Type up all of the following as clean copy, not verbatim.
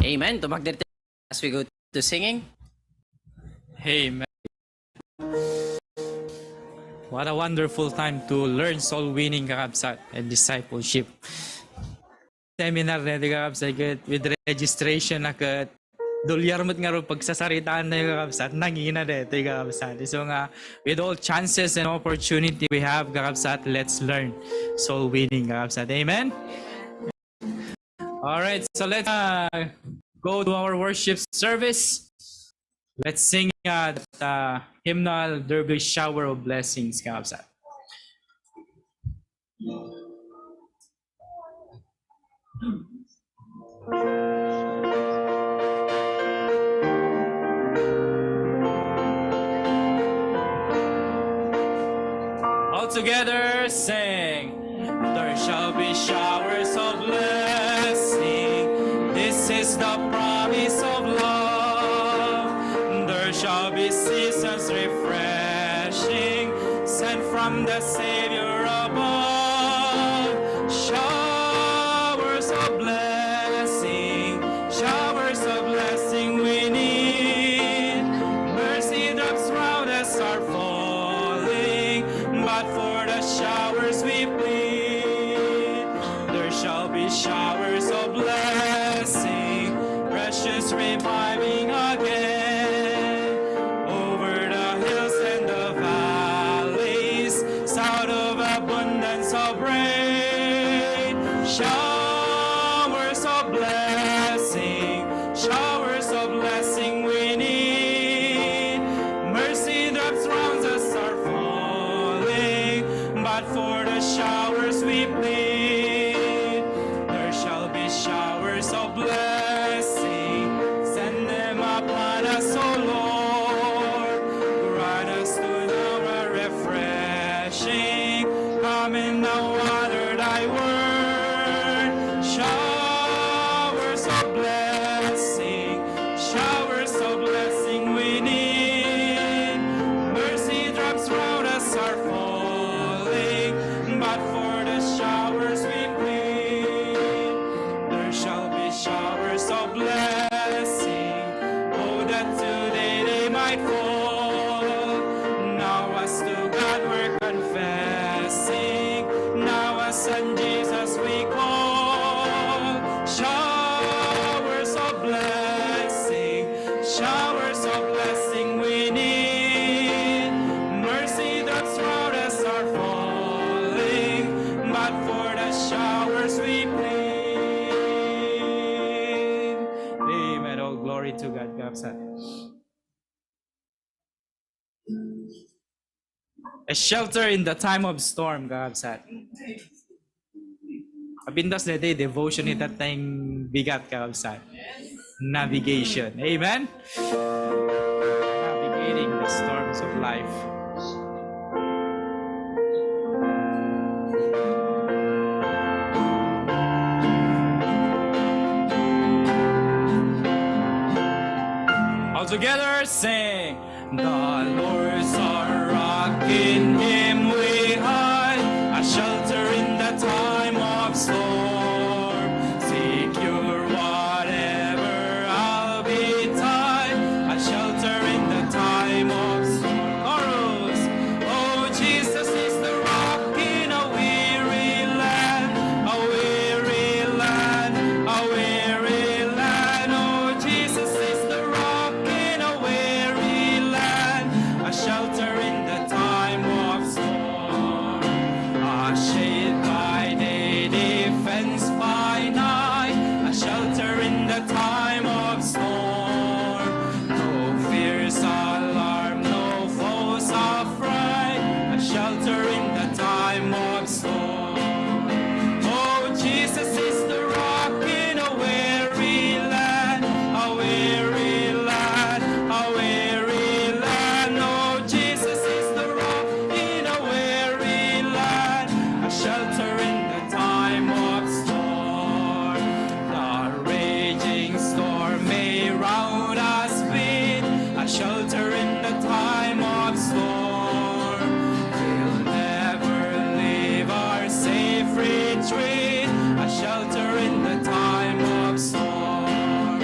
Amen. Tumagdirti as we go to singing. Amen. What a wonderful time to learn soul winning kakabsat and discipleship. Seminar na kakabsat with registration na kat dolyar mo nga ro pagsasaritaan na kakabsat nangina dito kakabsat. So nga with all chances and opportunity we have kakabsat, let's learn soul winning kakabsat. Amen. All right, so let's go to our worship service. Let's sing the hymnal, There Will Be Shower of Blessings, kakabsat. All together sing, there shall be showers of blessing. This is the promise of love. There shall be seasons refreshing, sent from the Savior above. Showers of blessing, showers of blessing we need. Mercy drops round us are falling, but for the showers we plead. There shall be showers of blessing, precious reviving again, over the hills and the valleys, out of abundance of rain. Showers of blessing, showers of blessing we need. Mercy drops round us are falling, but for the showers we plead. There shall be showers of blessing, send them upon us, O Lord. Grant us to the refreshing, come in the water thy word. Showers of blessing, showers of blessing we need. Mercy drops round us are falling, but for the showers we plead. There shall be showers of blessing, oh that today they might fall. Now as to God we're confessing, now as on Jesus we call. Showers of blessing, showers of blessing we need. Mercy drops round us are falling, but for the showers we plead. Amen. All glory to God. Kapsat. A shelter in the time of storm, Kapsat. Abindas na day, devotion ni tatayng bigat, Kapsat. Navigation. Amen? Navigating the storms of life. All together sing, the Lord's our rock, in him we hide, a shelter in the time of storm. Secure whatever I'll betide, a shelter in the time of storm. Chorus, oh Jesus is the rock in a weary land, a weary land, a weary land. Oh Jesus is the rock in a weary land, a shelter in the time of storm. A shade by day, defense by night, a shelter in the time of storm. No fears, alarm, no foes affright, a shelter in the time of storm. Oh, Jesus is the rock in a weary land, a weary land, a weary land. Oh, Jesus is the rock in a weary land, a shelter in the time of storm. The raging storm may round us beat, a shelter in the time of storm. We'll never leave our safe retreat, a shelter in the time of storm.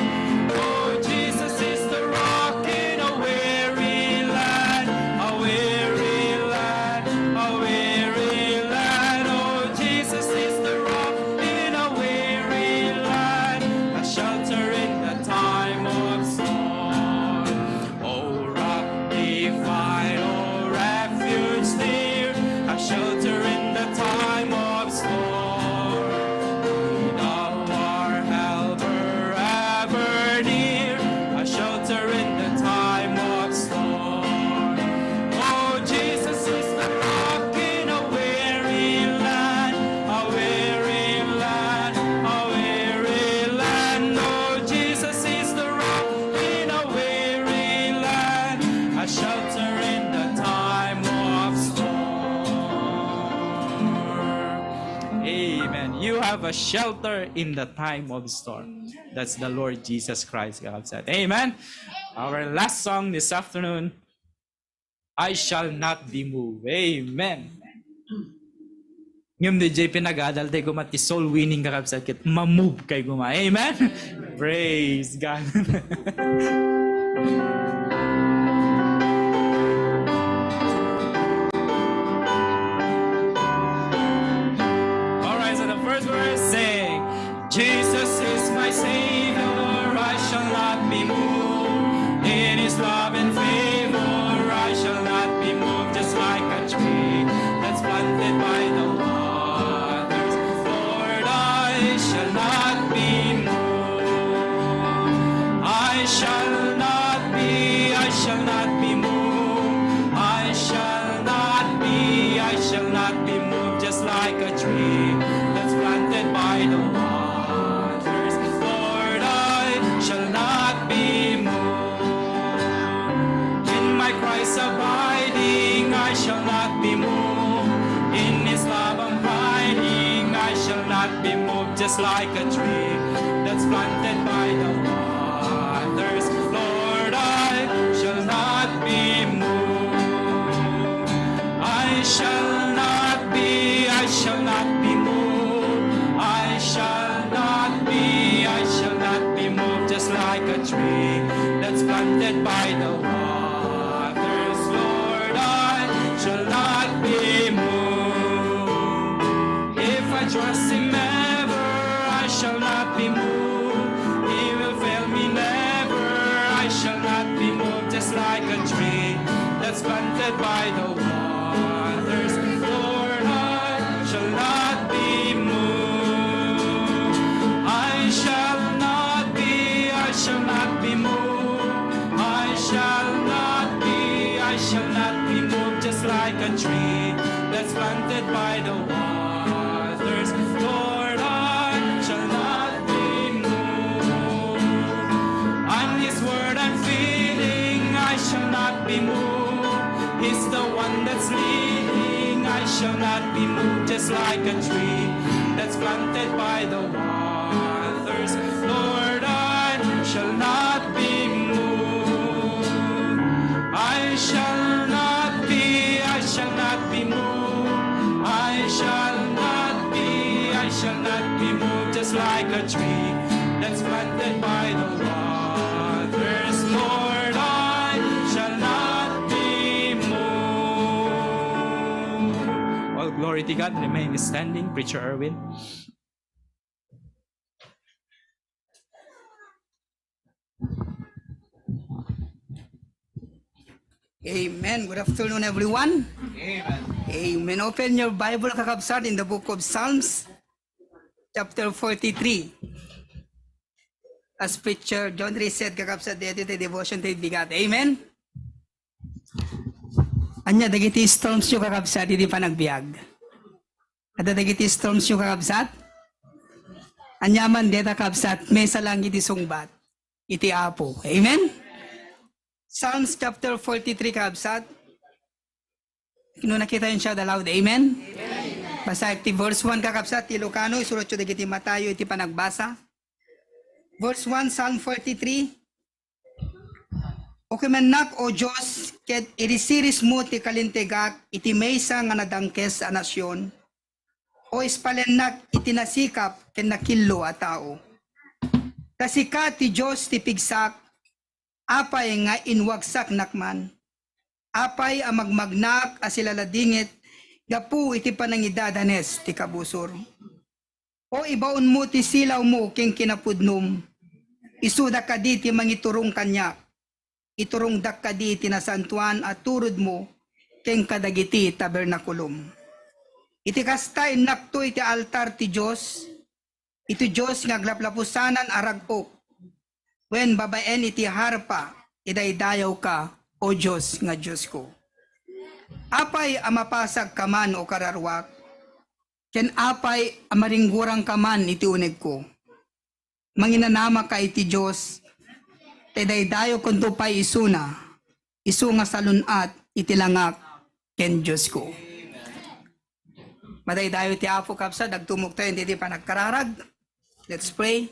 a shelter in the time of storm. That's the Lord Jesus Christ, kakabsat. Amen. Our last song this afternoon, I shall not be moved. Amen. Ngayon DJ pinag-adal tayo mati soul winning kakabsat kit ma-move kay guma. Amen. Praise God. Alright, so the first verse sing, Jesus is my Savior, I shall not be moved. In His love and favor, I shall not be moved. Just like a tree that's planted by the waters, Lord, I shall not be moved. I shall not be moved. I shall not be moved. Just like a tree that's planted by the waters, Lord, I shall not be moved. In my Christ abiding, I shall not be moved. In His love I'm hiding, I shall not be moved. Just like a tree that's planted by the waters, Lord, I shall not be moved. I shall not be moved. I shall not be moved. Just like a tree that's planted by the waters, Lord, I shall not be moved. If I trust Him ever, I shall not be moved. He will fail me never. I shall not be moved. Just like a tree that's planted by the waters, Lord, I shall not be moved. I shall not be moved. I shall not be moved. Just like a tree that's planted by the waters, Lord, I shall not be moved. On His word I'm feeling, I shall not be moved. He's the one that's leading, I shall not be moved. Just like a tree that's planted by the waters, Lord, I shall not be moved. I shall not be moved. I shall not be moved. Just like a tree that's planted by the waters, Lord, I shall not be moved. All glory to God. Remain standing, Preacher Erwin. Amen. Good afternoon, everyone. Amen. Amen. Open your Bible, kakabsat, in the book of Psalms, chapter 43. As Preacher John Ray said, kakabsat, dito tayo devotion tayo bigat. Amen. Anya, dagiti storms yung kakabsat, hindi pa nagbiag. At dagiti storms yung kakabsat, anya man dito kakabsat, may salang iti sungbat, iti apo. Amen. Psalms chapter 43, kakabsat. Kung nakita yun siya, aloud. Amen? Amen. Basa iti verse 1, kakabsat. Ilocano, isurot yun dagiti Matayo, iti panagbasa. Verse 1, Psalm 43. O kimanak, O Diyos, ket irisiris mo ti kalintegak, iti maysa nga nadangkes a nasyon. O ispalenak, iti nasikap, ken nakillo a tao. Kasika ti Diyos ti pigsak, apay nga inwagsak nakman. Apay ang magmagnak a silaladingit, gapu iti panangidadanes ti kabusor. O ibaon mo ti silaw mo king kinapudnom, isuda ka di ti mangiturong kanyak, iturong dak ka di ti nasantuan at turod mo, king kadagiti tabernakulum. Iti kasta inakto iti altar ti Diyos, iti Diyos nga aglaplapusanan aragok, when babaen iti harpa, idaydayaw ka, O Diyos nga Diyos ko. Apay amapasag kaman o kararwak, ken apay amaringgurang kaman iti uneg ko. Manginanama ka iti Diyos, idaydayaw kunto pay isuna, isu nga salunat iti langak, ken Diyos ko. Maday dayo ti Apo kapsat, nagtumok tayo, hindi pa nagkararag. Let's pray.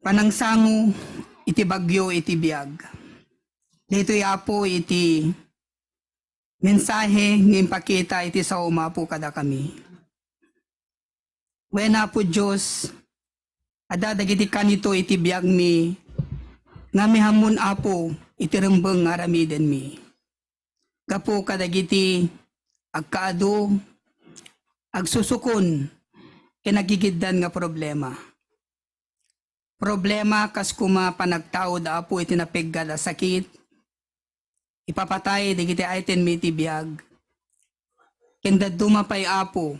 Panangsango, iti bagyo, iti biyag. Dito Apo, iti mensahe, ngayong pakita, iti sa umapo kada kami. Wena po Diyos, adadagiti kanito iti biyag mi, nga mi hamon Apo, iti rembeng nga ramiden mi. Gapo kadagiti agkaado, agsusukon, kinagigiddan nga problema. Problema kas kuma panagtao da Apo iti napiggad a sakit, ipapatay digiti aiten mi iti biyag. Kenda dumapay Apo,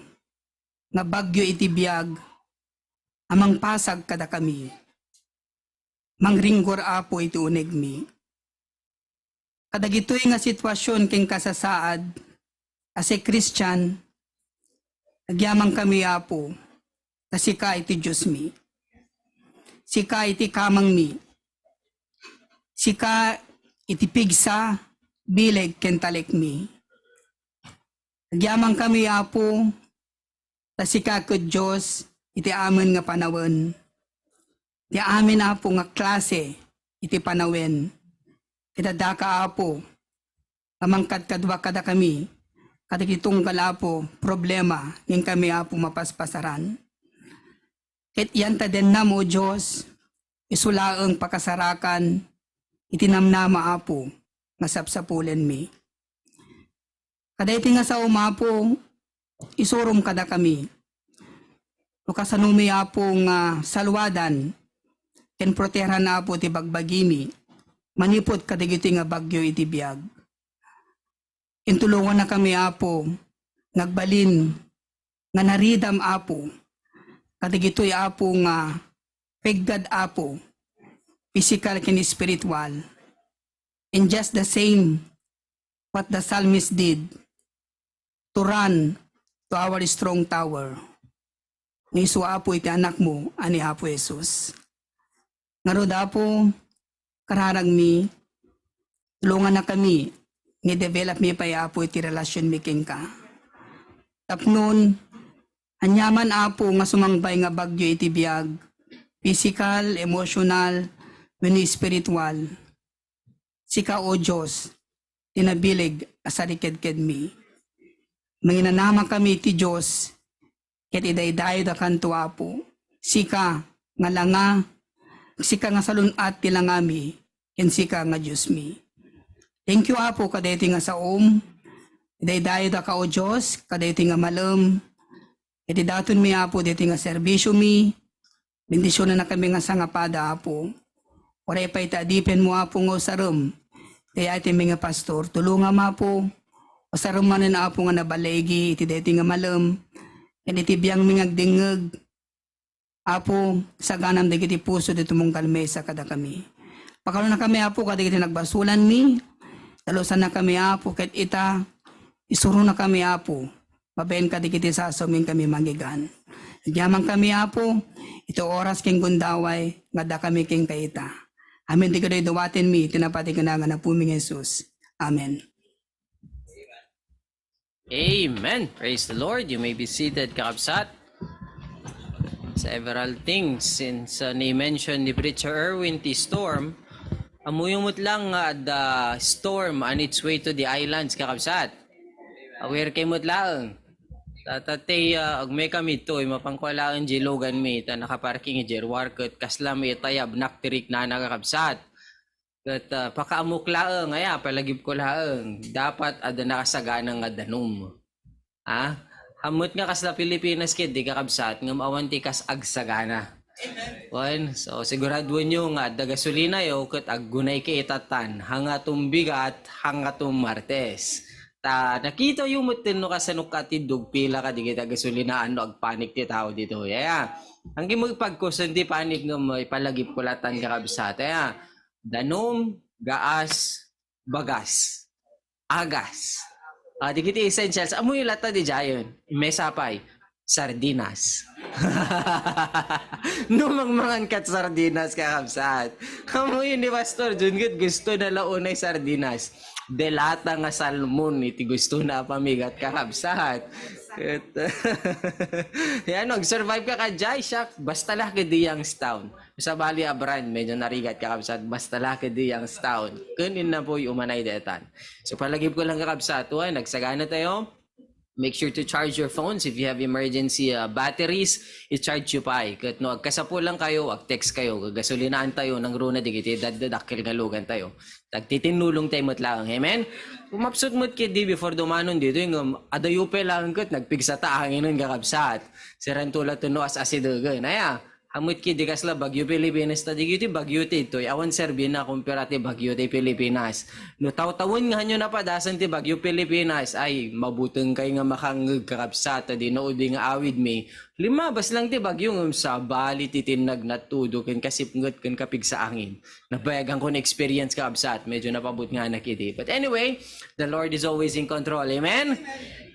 nga bagyo iti biyag, amang pasag kada kami. Mangringgor Apo iti uneg mi. Kadagitoy nga sitwasyon king kasasaad, as a Christian, nagyamang kami Apo, na sika iti Diyos mi. Sika iti kamang mi. Sika iti pigsa, bileg kentalik mi. Nagyamang kami Apo, na sika ko Diyos, iti amin nga panawen. Iti amin Apo nga klase, iti panawen. Itadaka Apo, kamangkad kadwa kada kami, katikitong Apo, problema, yung kami Apo mapaspasaran. Ket yan ta den na mo Diyos, isulaang pakasarakan, itinamnama Apo, nga sapsapulen mi. Kadayti nga sa umapo, isurum kada kami. O kasanumi Apo nga salwadan, ken proteran Apo ti bagbagimi, manipot kadigiti nga bagyo iti biyag. Intulungan na kami Apo, nagbalin, nga naridam Apo, kadigito'y Apo nga peggad Apo, physical ken spiritual. And just the same, what the psalmist did, to run to our strong tower. Niso Apo iti anak mo, ani Apo Jesus. Ngarod Apo, kararag mi, tulungan na kami, ni-develop mi pa Apo iti relasyon mi king ka. Tapnon, anyaman Apo nga sumangbay nga bagyo iti biyag, physical, emotional, when spiritual. Sika o Diyos, tinabilig asariked-ked mi. Manginanama kami iti Diyos, ket idaydayo da kanto Apo. Sika nga langa, sika nga salunat ti langami, ken sika nga Diyos mi. Thank you Apo kadeti nga sa idaydayo da ka o Diyos, kadeti nga malam, iti daton mi Apo deti nga serbisyo mi, bendisyon na kami nga sangapada Apo. Oray pa itadipen mo Apo nga usarum, kaya iti mga pastor, tulungan mo Apo, usarum man na Apo nga nabalegi, iti deti nga malam, ken iti biyang mingag dingeg, Apo, saganam digiti puso dito mong kalmesa kada kami. Pakalo na kami Apo, kadigiti nagbasulan mi, talusan na kami Apo, ket ita, isuro na kami Apo, mabayan kadigiti sasuming kami magigan. Nagyamang kami Apo, ito oras king gundaway, nga da kami king kaita. Amen, di ko dahi duwatin mi, tinapati ka na nga na puming Jesus. Amen. Amen. Praise the Lord. You may be seated, kakabsat. Several things since ni-mention ni Preacher Erwin ti storm, amuyumot lang nga the storm on its way to the islands, kakabsat. Aware kay mo't lang. Tatatay agme kami to, mapangkwalaan di logan mi, ta nakaparking di warkot, kasla may tayab naktirik na nakakabsat. At pakaamuk laang, ngaya palagip ko laang, dapat ada nakasaganang nga danom. Ha? Hamot nga kas na Pilipinas kid, di kakabsat, nga maawanti kas agsagana. Amen. So siguraduhin nyo nga, da gasolina yo, kat aggunay kay itatan, hangatum bigat, hangatum martes. Ta nakita yung mutin no kasanok katidog pila ka di kita gasolina ano agpanik ti tao dito. Yeah. Ang gimagpagkusan di panik no ipalagip kulatan kakabsat. Yeah. Danom, gaas, bagas, agas. Di kita essentials. Amoy lata di jayon. Mesapay, sardinas. Numangmangan kat sardinas kakabsat. Amoy ni Pastor Jungit gusto na launay sardinas. delata nga salmon iti gusto na pamigat kakabsat. At, yan, survive ka jay siya, basta lah ka diyang town. Sa Bali Abran, medyo narigat kakabsat, basta lah ka diyang town. Kunin na po yung umanay detan. So palagip ko lang kakabsat, nagsagana tayo. Make sure to charge your phones. If you have emergency batteries, i-charge you pa. Kat no, agkasapo lang kayo, ag-text kayo, gagasolinaan tayo, ng runa digiti, dadadakil nga lugan tayo. Tagtitinulong tayo mo't lang. Amen? Kumapsot mo't kidi before dumanon dito, yung adayupe lang kat, nagpigsa taangin nun kakabsat. Sirantula to no as asidugan. Aya, hamut kidi kasla Bagyo Pilipinas ta digiti Bagyo ti ito. Awan serbi na kumpira ti Bagyo ti Pilipinas. No taw-tawon nga nyo napadasan ti Bagyo Pilipinas ay mabuteng kay nga makangeg kakabsat di noodi nga awid mi. Limabas lang ti Bagyo ng sa Bali ti tinag natudo ken kasipngot ken kapig sa angin. Nabayagan ko na experience kakabsat. Medyo napabut nga nakiti. But anyway, the Lord is always in control. Amen?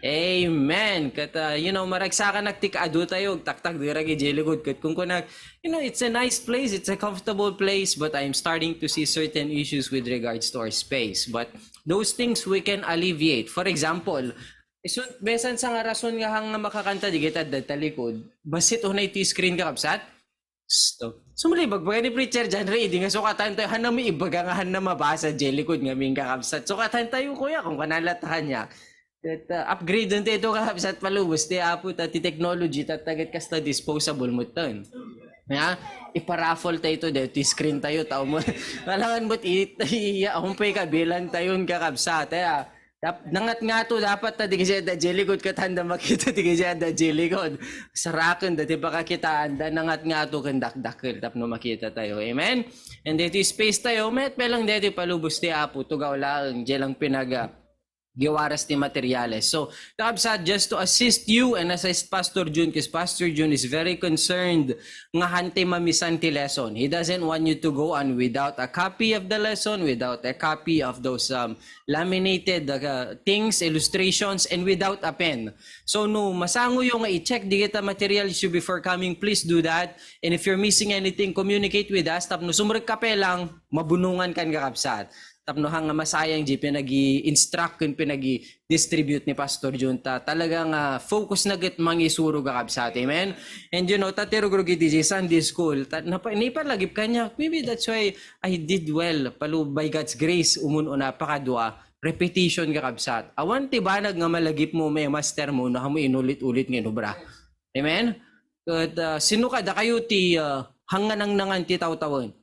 Amen. Kat maragsakan nagtikado tayo, taktak dira gi jeligod kat kung kunag, it's a nice place, it's a comfortable place, but I'm starting to see certain issues with regards to our space. But those things we can alleviate. For example, besan sa nga rason nga hang makakanta di kita talikod, basit unay T-screen ka kapsat? Stop. Sumuli bagbagay ni preacher dyan, ready nga sukatan tayo, hanam ibaga nga hanam mabasa jeligod nga ming kakapsat. Sukatan tayo kuya kung kanalatahan niya. Upgrade dun ito kakabsat palubos ti apo ti technology tatagat kasta disposable mo ton. Iparaffle tayo ito dito screen tayo tao mo. Kailangan mo humpay kabilan tayon kakabsat. Nangat nga to dapat ta digisi da jeligod katanda makita digisi da jeligod. Saraken dati baka kitaan da nangat nga to kandak-dakil tapno makita tayo. Amen. And dito space tayo met pelang dito palubos ti apo tugaw lang jelang pinaga giwaras ni materials. So, kakabsat, just to assist you and assist Pastor June, because Pastor June is very concerned nga hante mamisan ti lesson. He doesn't want you to go on without a copy of the lesson, without a copy of those laminated things, illustrations, and without a pen. So, no, masango yung i-check di kita materials you before coming, please do that. And if you're missing anything, communicate with us. Tapno sumurag kape lang, mabunungan kan kakabsat. Tapno hang masayang di pinagi-instruct kun pinagi-distribute ni Pastor Junta. Talagang focus na git mangisuro kakabsat. Amen? And tatirugro giti di Sunday school. Nipalagip kanya. Maybe that's why I did well. Palu by God's grace, umuno pakadua. Repetition kakabsat. Awan ti banag nga malagip mo may master mo na mo inulit-ulit ng obra. Amen? At sino kada kayo ti hanganang ti taw-tawon?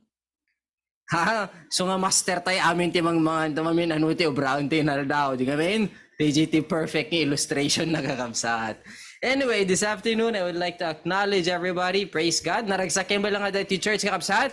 So nga master tayo amin ti mga tamamin ti obraon ti naradaw. Di kami TGT perfect ni illustration na kakabsat. Anyway, this afternoon I would like to acknowledge everybody. Praise God. Naragsakin ba lang nga ti church kakabsat?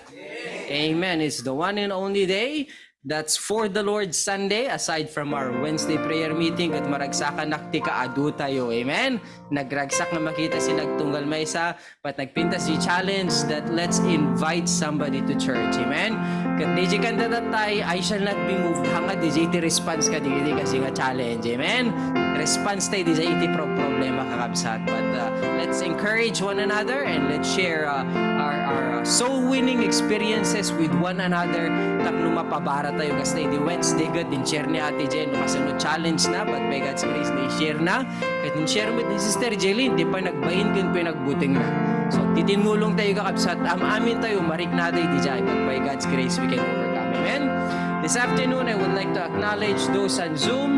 Amen. It's the one and only day that's for the Lord's Sunday aside from our Wednesday prayer meeting at maragsakan nakti kaadu tayo. Amen? Nagragsak na makita si nagtunggal maysa but nagpinta si challenge that let's invite somebody to church. Amen? Kat DJ kanta tatay, I shall not be moved. Hanga DJ iti response ka DJ kasi nga challenge. Amen? Response tayo DJ iti problema kakabsat. But let's encourage one another and let's share our soul-winning experiences with one another. Tapno mapabara tayo kasi di Wednesday good din share ni Ate Jen kasunod challenge na but by God's grace na i-share na kat share mo din Sister Jelly di pa nagbahin kun pinagbuting na so titinulong tayo kakabsat amin tayo marik na tayo di jay but by God's grace we can overcome. Amen. This afternoon I would like to acknowledge those on Zoom.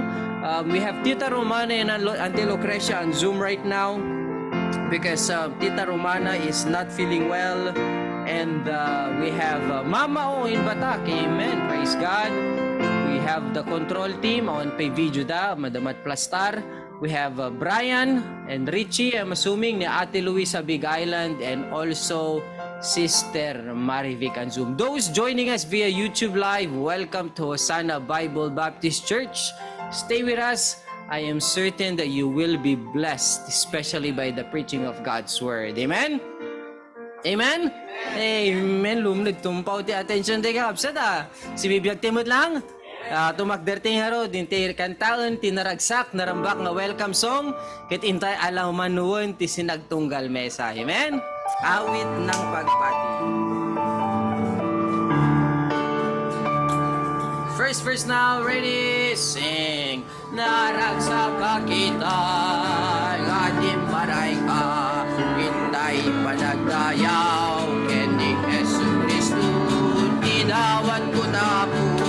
We have Tita Romana and Auntie Lucrecia on Zoom right now because Tita Romana is not feeling well. And we have Mama O in Batak. Amen. Praise God. We have the control team on pay video da, Madamat Plastar. We have Brian and Richie. I'm assuming ni Ate Luisa Big Island and also Sister Marivic on Zoom. Those joining us via YouTube Live, welcome to Hosanna Bible Baptist Church. Stay with us. I am certain that you will be blessed, especially by the preaching of God's Word. Amen? Amen? Amen. Lumlig tumpaw ti attention tayo kapsat Si bibiyag timot lang. Tumakderting haro, din ti kantaon, tinaragsak, narambak na welcome song. Kit intay alam manuon ti sinagtunggal mesa. Amen? Awit ng pagpati. first verse now. Ready? Sing. Naragsaka kita, ating maray ka, hintay panagdayaw, kening Yesu Kristo, idawat ko na po,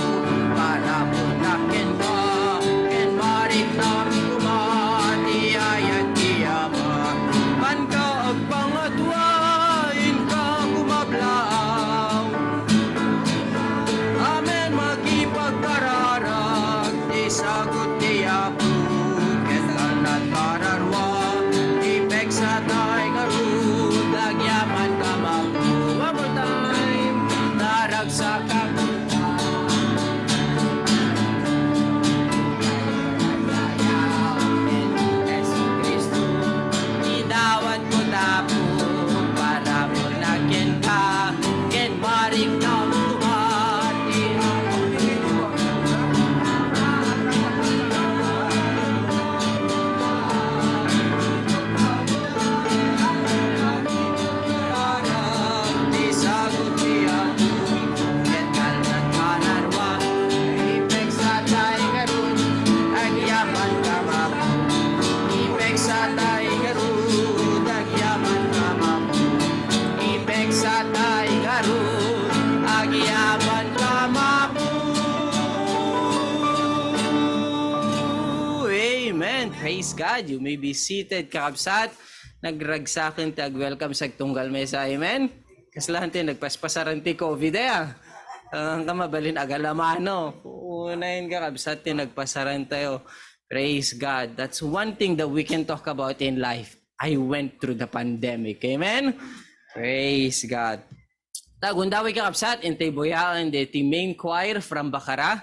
para po nakin ka, ken marik namin kumati, ayat kiyaman, man ka ang pangatwain ka kumablaw. Amen, magipagkararag, di sagot di ako, ketan at kararwa, ipek sa tay karud, agyaman ka maku. One more time, naragsak ako. Yesu Kristo, idawat ko na po, para mo nakin ka, ken marik na bumati ako. Di sagot di ako, ken kalnat manarwa, ipek sa tay karun, agyaman ka mapu. Ipek sa tay karun, agyaman ka mapu. Ipek sa tay karun, agyaman ka mapu. Amen. Praise God. You may be seated, kakabsat. Nagragsakin tag-welcome sa tunggal mesa. Amen. Kaslahan tayo, nagpaspasaran ti COVID ang kamabalin agalamano. Unayin kakabsat tayo, nagpasaran tayo. Praise God. That's one thing that we can talk about in life. I went through the pandemic. Amen. Praise God. Tagundawi kakabsat, intay boyaan the main choir from Bacara.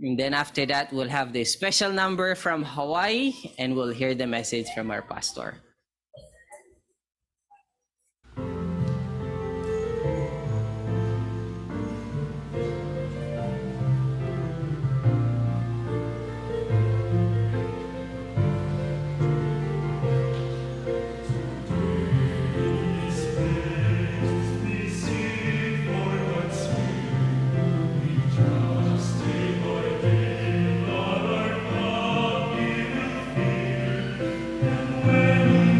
And then after that, we'll have the special number from Hawaii and we'll hear the message from our pastor. When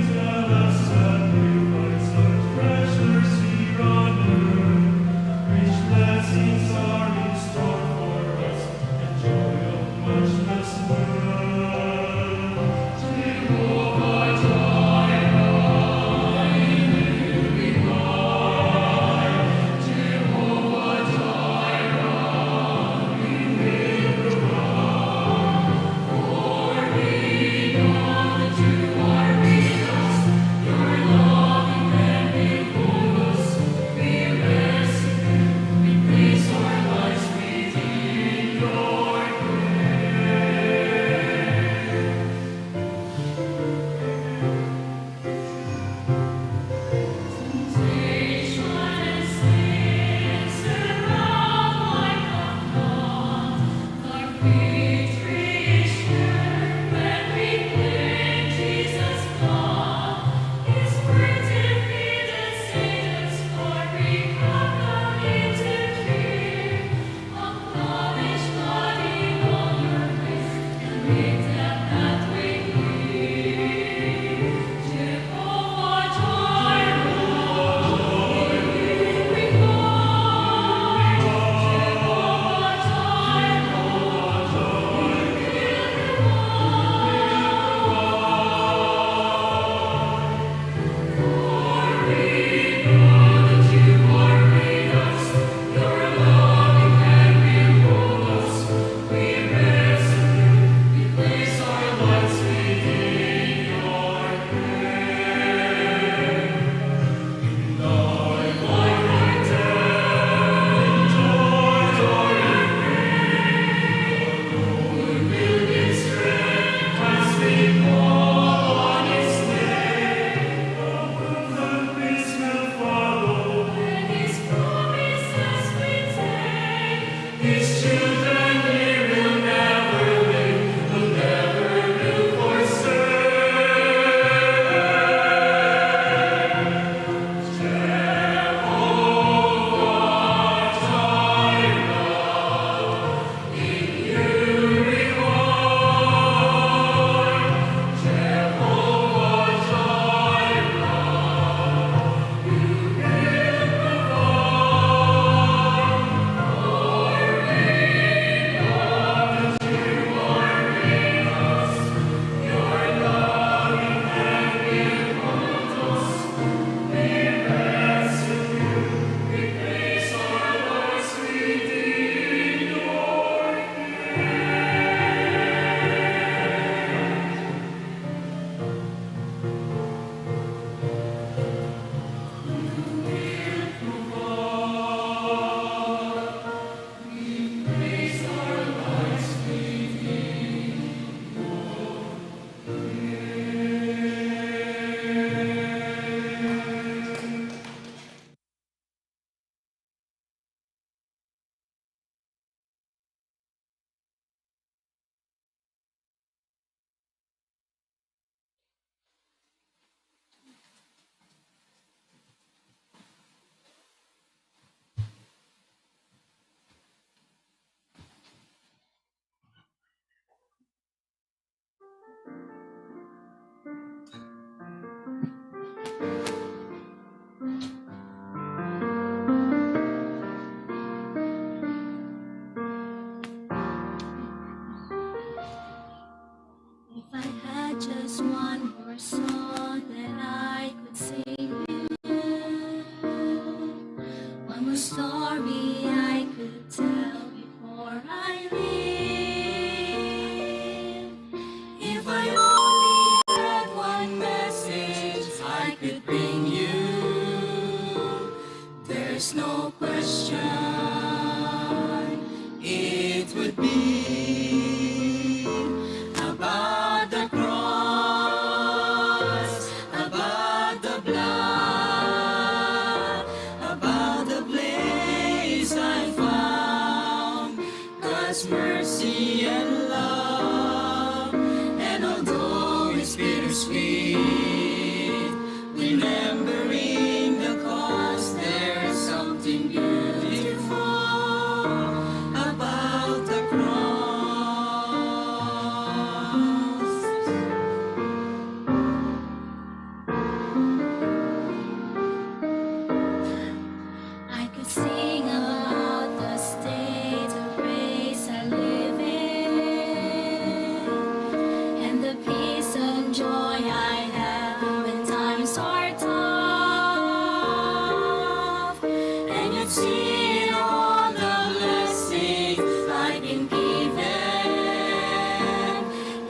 just one more song that I could sing you. One more story I could tell before I leave. If I only had one message I could bring you, there's no question it would be about the cross, about the blood, about the place I found God's mercy and love. And although it's bittersweet, remembering the cost, there's something beautiful about the cross. I could sing about the state of grace I live in, and the peace and joy I have when times are tough. And you'd see all the blessings I've been given.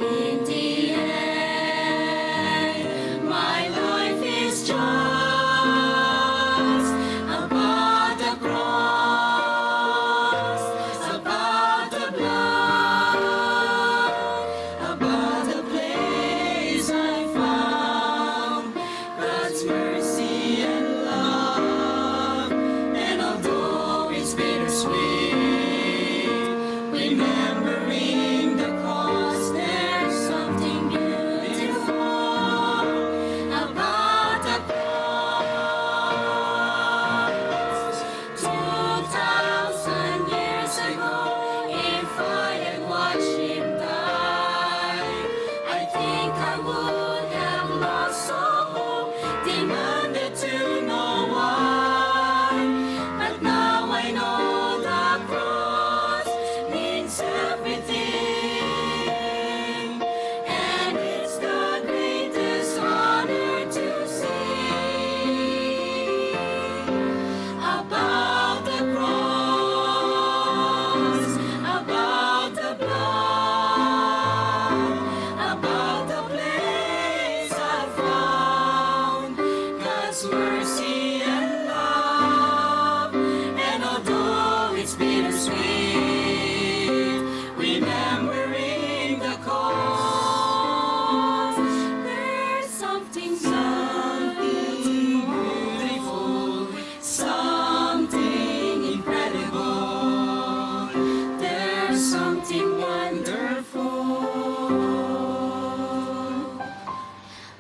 In the end, my life is just about the cross, about the blood, about the place I found God's mercy and love. And although it's bittersweet, remembering the cost, there's something beautiful about the cross. 2,000 years ago, if I had watched him die, I think I would have lost all hope, demanded to know why. But now I know the cross means everything, and it's the greatest honor to sing about the cross, about the blood, about the place I found God's mercy and love. And although it's bittersweet, remembering the cost, there's something beautiful, something incredible. There's something wonderful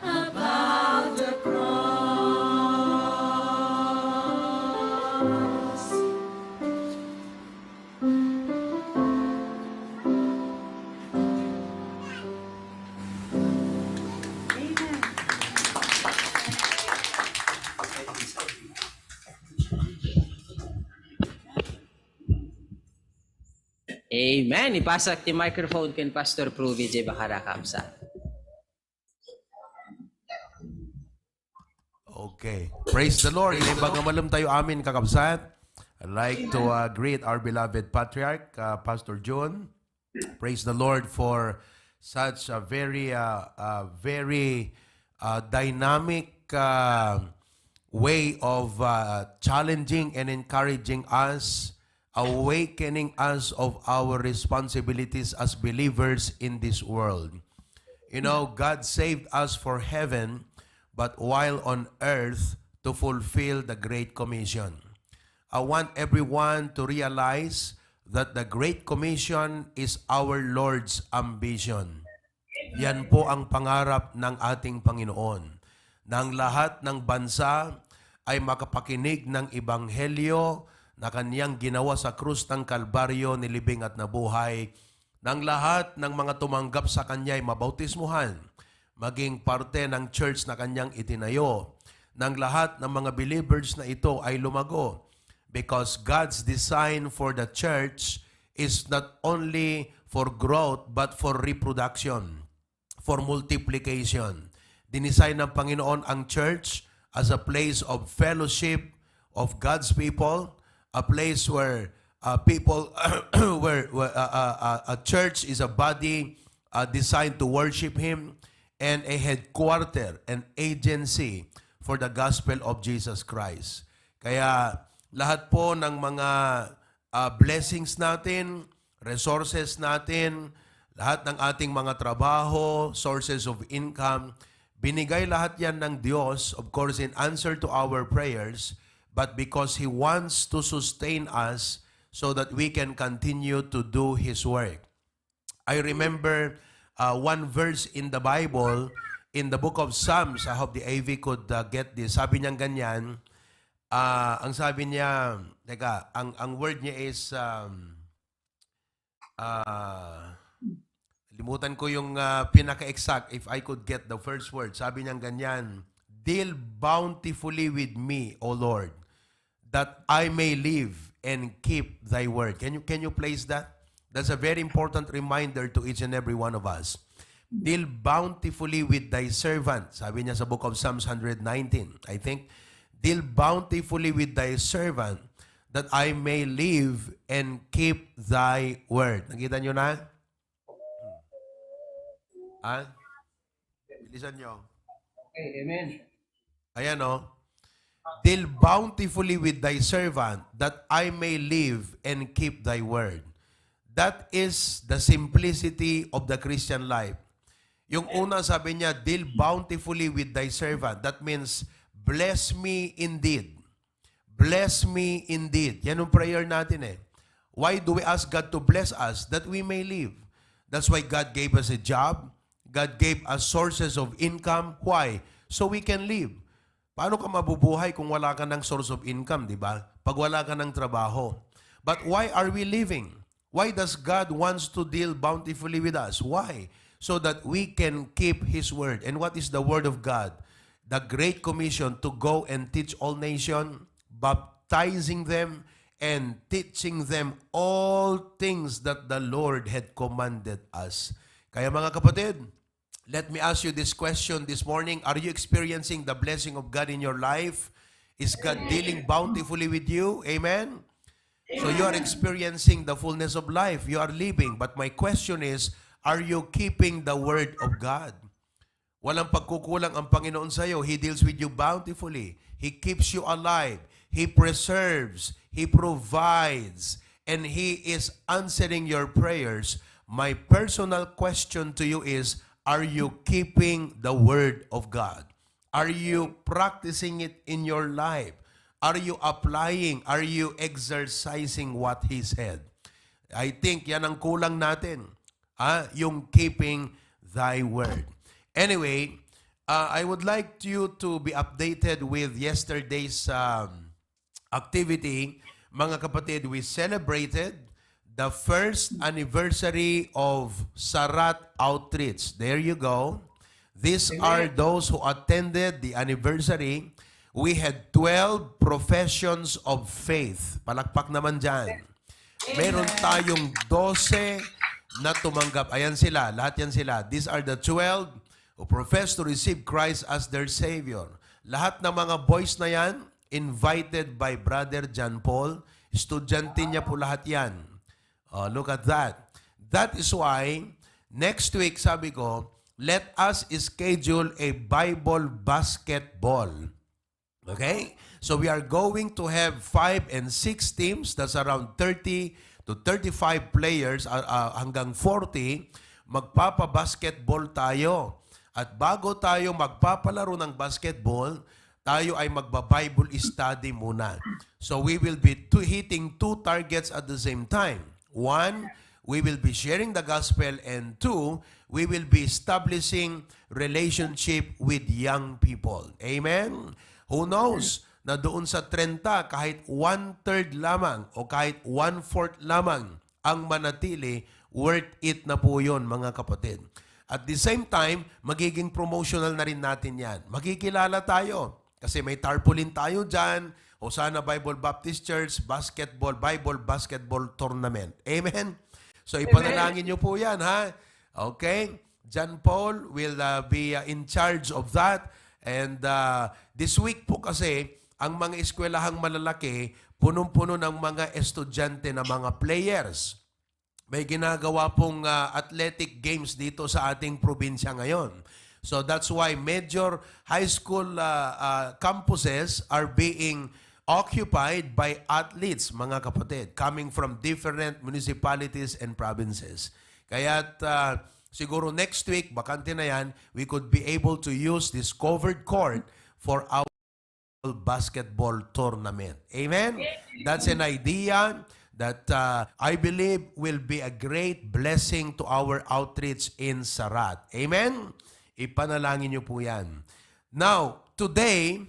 about the cross. Amen. Ipasak ti microphone ken Pastor Pruvi J. Bakara Kamsa. Okay. Praise the Lord. Imbang malam tayo amin kakabsat. I'd like to greet our beloved Patriarch, Pastor John. Praise the Lord for such a very dynamic way of challenging and encouraging us, awakening us of our responsibilities as believers in this world. You know, God saved us for heaven, but while on earth to fulfill the Great Commission. I want everyone to realize that the Great Commission is our Lord's ambition. Yan po ang pangarap ng ating Panginoon. Nang lahat ng bansa ay makapakinig ng Ebanghelyo na kaniyang ginawa sa krus ng Kalbaryo, nilibing at nabuhay. Nang lahat ng mga tumanggap sa kanya ay mabautismuhan, maging parte ng church na kanyang itinayo. Nang lahat ng mga believers na ito ay lumago. Because God's design for the church is not only for growth but for reproduction. for multiplication. Dinisign ng Panginoon ang church as a place of fellowship of God's people, a place where people, a church is a body designed to worship Him, and a headquarter, an agency for the gospel of Jesus Christ. Kaya lahat po ng mga blessings natin, resources natin, lahat ng ating mga trabaho, sources of income, binigay lahat yan ng Diyos, of course, in answer to our prayers, but because He wants to sustain us so that we can continue to do His work. I remember one verse in the Bible, in the book of Psalms. I hope the AV could get this. Sabi niya ganyan, ang sabi niya, teka, ang word niya is, limutan ko yung pinaka-exact, if I could get the first word. Sabi niya ganyan, deal bountifully with me, O Lord, that I may live and keep thy word. Can you place that? That's a very important reminder to each and every one of us. Deal bountifully with thy servant. Sabi niya sa book of Psalms 119, I think. Deal bountifully with thy servant that I may live and keep thy word. Nakita niyo na? Bilisan niyo. Okay, amen. Ayan o. Deal bountifully with thy servant that I may live and keep thy word. That is the simplicity of the Christian life. Yung una sabi niya, deal bountifully with thy servant. That means, bless me indeed. Bless me indeed. Yan ang prayer natin eh. Why do we ask God to bless us? That we may live. That's why God gave us a job. God gave us sources of income. Why? So we can live. Paano ka mabubuhay kung wala ka ng source of income, di ba? Pag wala ka ng trabaho. But why are we living? Why does God wants to deal bountifully with us? Why? So that we can keep His word. And what is the word of God? The Great Commission to go and teach all nations, baptizing them and teaching them all things that the Lord had commanded us. Kaya mga kapatid, let me ask you this question this morning. Are you experiencing the blessing of God in your life? Is God dealing bountifully with you? Amen? So you are experiencing the fullness of life. You are living. But my question is, are you keeping the word of God? Walang pagkukulang ang Panginoon sa iyo. He deals with you bountifully. He keeps you alive. He preserves. He provides. And He is answering your prayers. My personal question to you is, are you keeping the word of God? Are you practicing it in your life? Are you applying? Are you exercising what He said? I think yan ang kulang natin. Yung keeping thy word. Anyway, I would like you to be updated with yesterday's activity. Mga kapatid, we celebrated the first anniversary of Sarat Outreach. There you go. These are those who attended the anniversary. We had 12 professions of faith. Palakpak naman dyan. Meron tayong 12 na tumanggap. Ayan sila, lahat yan sila. These are the 12 who profess to receive Christ as their Savior. Lahat ng mga boys na yan, invited by Brother John Paul. Estudyante niya po lahat yan. Look at that. That is why, next week, sabi ko, let us schedule a Bible basketball. Okay? So we are going to have 5 and 6 teams. That's around 30 to 35 players hanggang 40. Magpapa-basketball tayo. At bago tayo magpapalaro ng basketball, tayo ay magba-Bible study muna. So we will be hitting 2 targets at the same time. 1, we will be sharing the gospel, and 2, we will be establishing relationship with young people. Amen? Who knows na doon sa 30, kahit 1/3 lamang o kahit 1/4 lamang ang manatili, worth it na po yun, mga kapatid. At the same time, magiging promotional na rin natin yan. Magkikilala tayo kasi may tarpaulin tayo dyan, Hosanna Bible Baptist Church, Bible basketball tournament. Amen? So ipanalangin nyo po yan, ha? Okay? John Paul will be in charge of that. And this week po kasi, ang mga eskwelahang malalaki, punong-puno ng mga estudyante na mga players. May ginagawa pong athletic games dito sa ating probinsya ngayon. So that's why major high school campuses are being occupied by athletes, mga kapatid, coming from different municipalities and provinces. Kaya't siguro next week, bakante na yan, we could be able to use this covered court for our basketball tournament. Amen? That's an idea that I believe will be a great blessing to our outreach in Sarat. Amen? Ipanalangin niyo po yan. Now, today,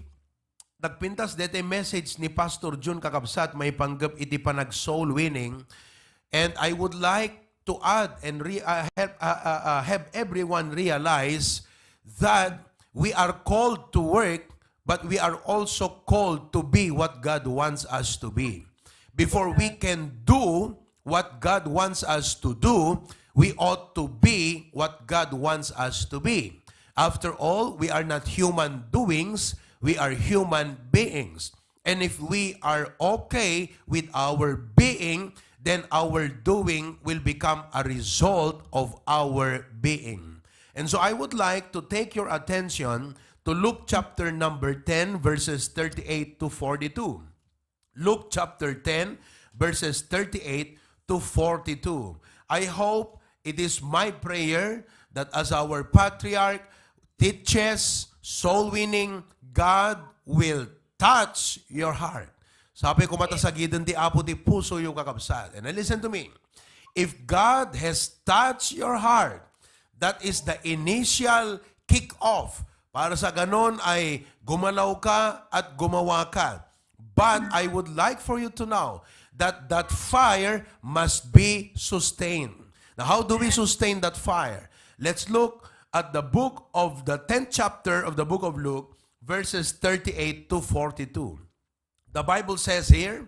nagpintas dito yung message ni Pastor Jun Kakabsat, may panggap iti panag soul winning. And I would like to add and have everyone realize that we are called to work, but we are also called to be what God wants us to be. Before we can do what God wants us to do, we ought to be what God wants us to be. After all, we are not human doings, we are human beings. And if we are okay with our being, then our doing will become a result of our being. And so I would like to take your attention to Luke chapter number 10, verses 38 to 42. Luke chapter 10, verses 38 to 42. I hope it is my prayer that as our patriarch teaches soul winning, God will touch your heart. Sabi ko matasagidan di apo di puso yung kakabsat. And listen to me. If God has touched your heart, that is the initial kick-off. Para sa ganon ay gumalaw ka at gumawa ka. But I would like for you to know that that fire must be sustained. Now, how do we sustain that fire? Let's look at the book of the 10th chapter of the book of Luke, verses 38 to 42. The Bible says here,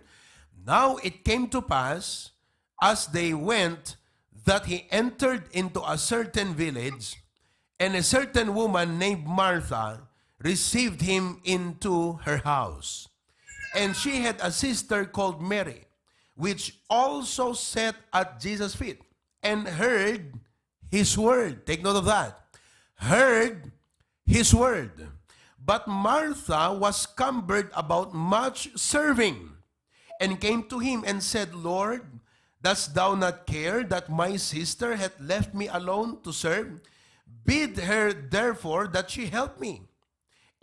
"Now it came to pass, as they went, that he entered into a certain village, and a certain woman named Martha received him into her house. And she had a sister called Mary, which also sat at Jesus' feet and heard his word." Take note of that. Heard his word. But Martha was cumbered about much serving, and came to him and said, "Lord, dost thou not care that my sister hath left me alone to serve? Bid her therefore that she help me."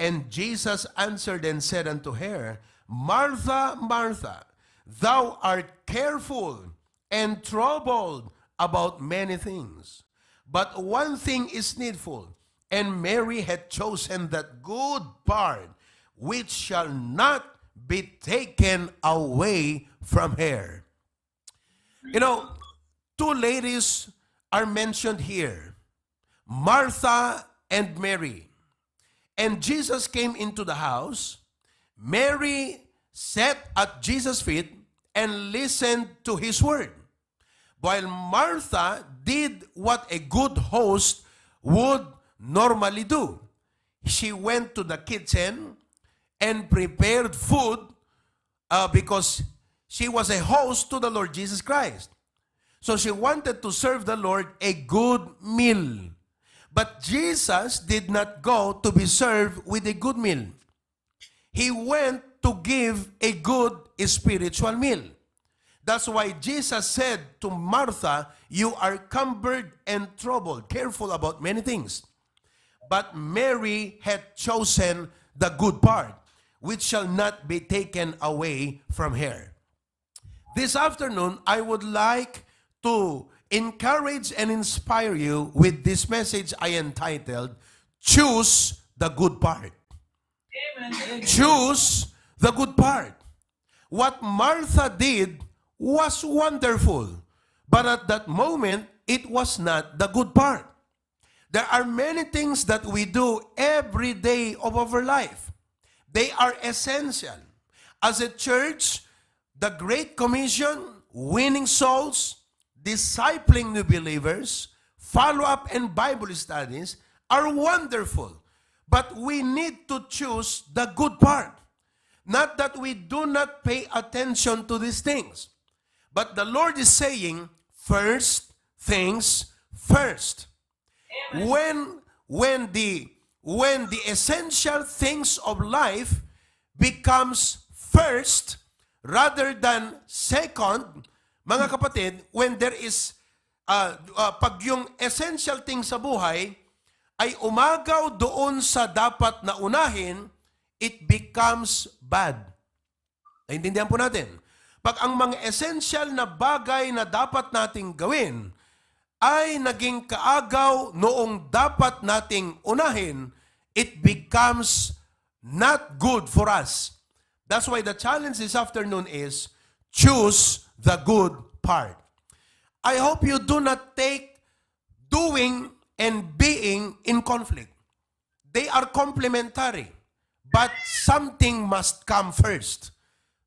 And Jesus answered and said unto her, "Martha, Martha, thou art careful and troubled about many things. But one thing is needful, and Mary had chosen that good part, which shall not be taken away from her." You know, two ladies are mentioned here, Martha and Mary. And Jesus came into the house. Mary sat at Jesus' feet and listened to his word, while Martha did what a good host would normally do. She went to the kitchen and prepared food because she was a host to the Lord Jesus Christ. So she wanted to serve the Lord a good meal. But Jesus did not go to be served with a good meal. He went to give a good spiritual meal. That's why Jesus said to Martha, "You are cumbered and troubled, careful about many things." But Mary had chosen the good part, which shall not be taken away from her. This afternoon, I would like to encourage and inspire you with this message I entitled, "Choose the Good Part." Amen. Choose the good part. What Martha did was wonderful, but at that moment, it was not the good part. There are many things that we do every day of our life. They are essential. As a church, the Great Commission, winning souls, discipling new believers, follow-up and Bible studies are wonderful. But we need to choose the good part. Not that we do not pay attention to these things. But the Lord is saying, first things first. When the essential things of life becomes first rather than second, mga kapatid, when there is pag yung essential things sa buhay ay umagaw doon sa dapat na unahin, it becomes bad. Naintindihan po natin. Pag ang mga essential na bagay na dapat nating gawin ay naging kaagaw noong dapat nating unahin, it becomes not good for us. That's why the challenge this afternoon is choose the good part. I hope you do not take doing and being in conflict. They are complementary, but something must come first.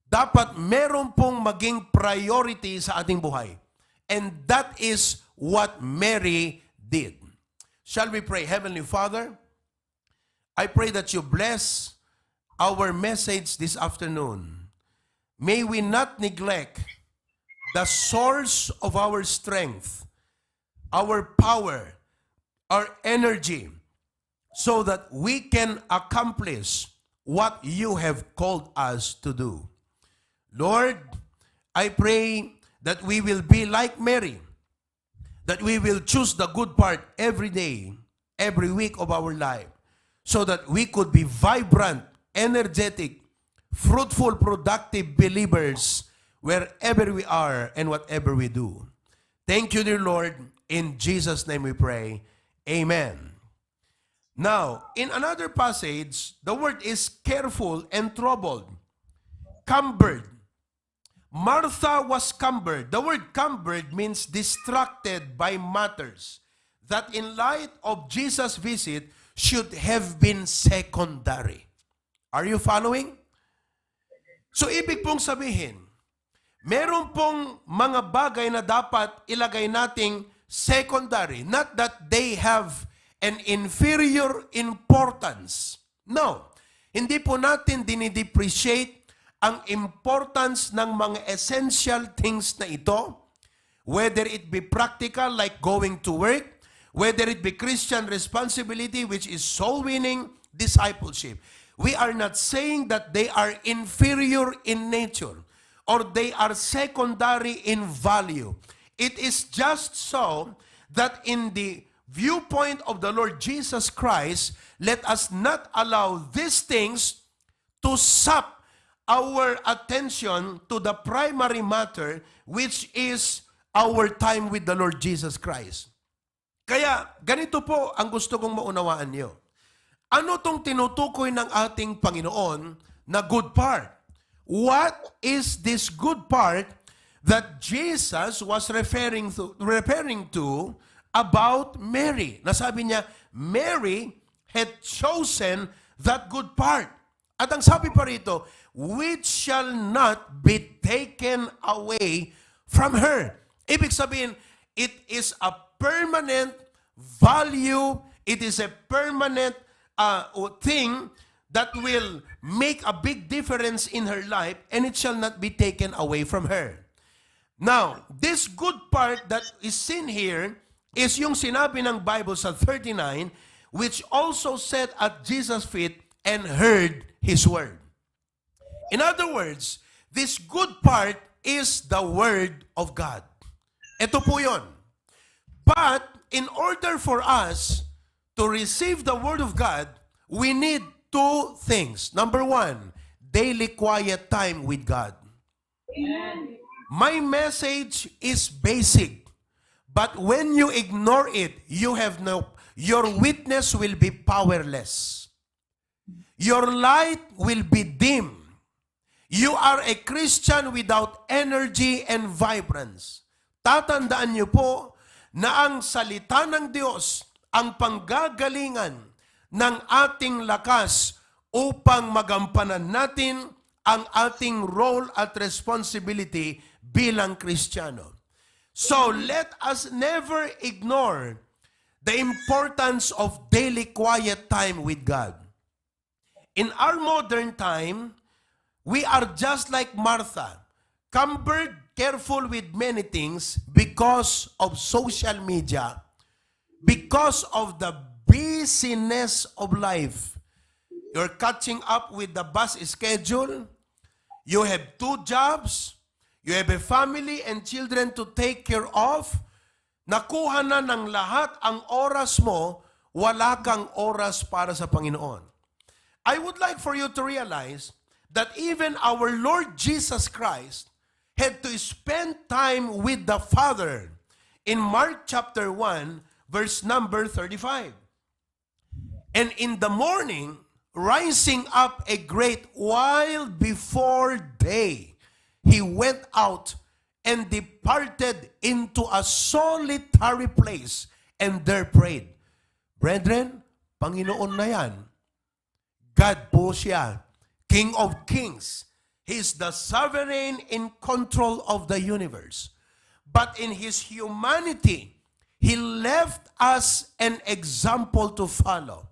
Dapat meron pong maging priority sa ating buhay. And that is what Mary did. Shall we pray? Heavenly Father, I pray that you bless our message this afternoon. May we not neglect the source of our strength, our power, our energy, so that we can accomplish what you have called us to do. Lord, I pray that we will be like Mary, that we will choose the good part every day, every week of our life, so that we could be vibrant, energetic, fruitful, productive believers wherever we are and whatever we do. Thank you, dear Lord. In Jesus' name we pray. Amen. Now, in another passage, the word is careful and troubled. Cumbered. Martha was cumbered. The word cumbered means distracted by matters that in light of Jesus' visit should have been secondary. Are you following? So, ibig pong sabihin, meron pong mga bagay na dapat ilagay nating secondary. Not that they have an inferior importance. No. Hindi po natin dinidepreciate ang importance ng mga essential things na ito, whether it be practical like going to work, whether it be Christian responsibility which is soul winning, discipleship. We are not saying that they are inferior in nature or they are secondary in value. It is just so that in the viewpoint of the Lord Jesus Christ, let us not allow these things to sap our attention to the primary matter, which is our time with the Lord Jesus Christ. Kaya, ganito po ang gusto kong maunawaan niyo. Ano tong tinutukoy ng ating Panginoon na good part? What is this good part that Jesus was referring to about Mary? Nasabi niya, Mary had chosen that good part. At ang sabi pa rito, which shall not be taken away from her. Ibig sabihin, it is a permanent value, it is a permanent thing that will make a big difference in her life, and it shall not be taken away from her. Now, this good part that is seen here is yung sinabi ng Bible sa 39, which also sat at Jesus' feet and heard His word. In other words, this good part is the Word of God. Ito po yun. But in order for us to receive the Word of God, we need two things. Number one, daily quiet time with God. My message is basic, but when you ignore it, your witness will be powerless. Your light will be dim. You are a Christian without energy and vibrance. Tatandaan niyo po na ang salita ng Diyos ang panggagalingan ng ating lakas upang magampanan natin ang ating role at responsibility bilang Kristiyano. So let us never ignore the importance of daily quiet time with God. In our modern time, we are just like Martha, cumbered, careful with many things because of social media, because of the busyness of life. You're catching up with the bus schedule. You have 2 jobs. You have a family and children to take care of. Nakuha na ng lahat ang oras mo, wala kang oras para sa Panginoon. I would like for you to realize that even our Lord Jesus Christ had to spend time with the Father in Mark chapter 1, verse number 35. And in the morning, rising up a great while before day, he went out and departed into a solitary place and there prayed. Brethren, Panginoon na yan. God po siya. King of kings. He is the sovereign in control of the universe. But in his humanity, he left us an example to follow.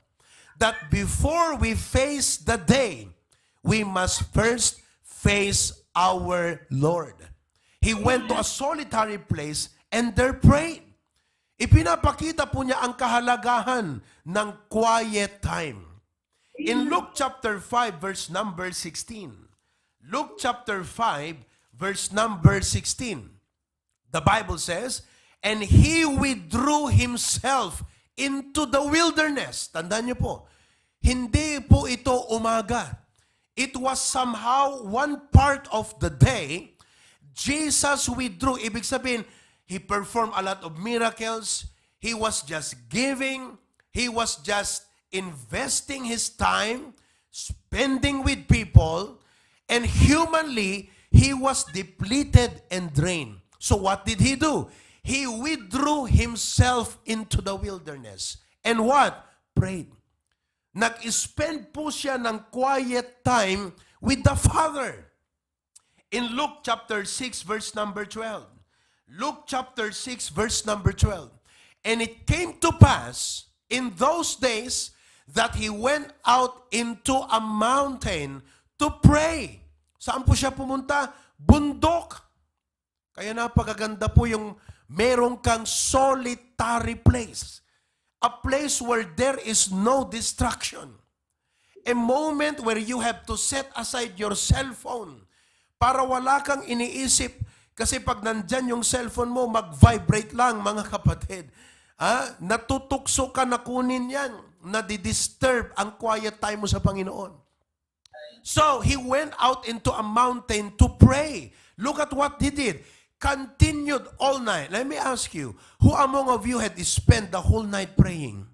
That before we face the day, we must first face our Lord. He went to a solitary place and there prayed. Ipinapakita po niya ang kahalagahan ng quiet time. In Luke chapter 5, verse number 16. Luke chapter 5, verse number 16. The Bible says, and he withdrew himself into the wilderness. Tandaan niyo po, hindi po ito umaga. It was somehow one part of the day, Jesus withdrew. Ibig sabihin, he performed a lot of miracles. He was just giving. He was just investing his time, spending with people, and humanly, he was depleted and drained. So what did he do? He withdrew himself into the wilderness. And what? Prayed. Nag-spend po siya ng quiet time with the Father. In Luke chapter 6, verse number 12. Luke chapter 6, verse number 12. And it came to pass in those days that he went out into a mountain to pray. Saan po siya pumunta? Bundok. Kaya napakaganda po yung meron kang solitary place. A place where there is no distraction. A moment where you have to set aside your cell phone para wala kang iniisip. Kasi pag nandyan yung cellphone mo, mag-vibrate lang, mga kapatid. Natutukso ka na kunin yan. Nadi-disturb ang quiet time mo sa Panginoon. So, he went out into a mountain to pray. Look at what he did. Continued all night. Let me ask you, who among of you had spent the whole night praying?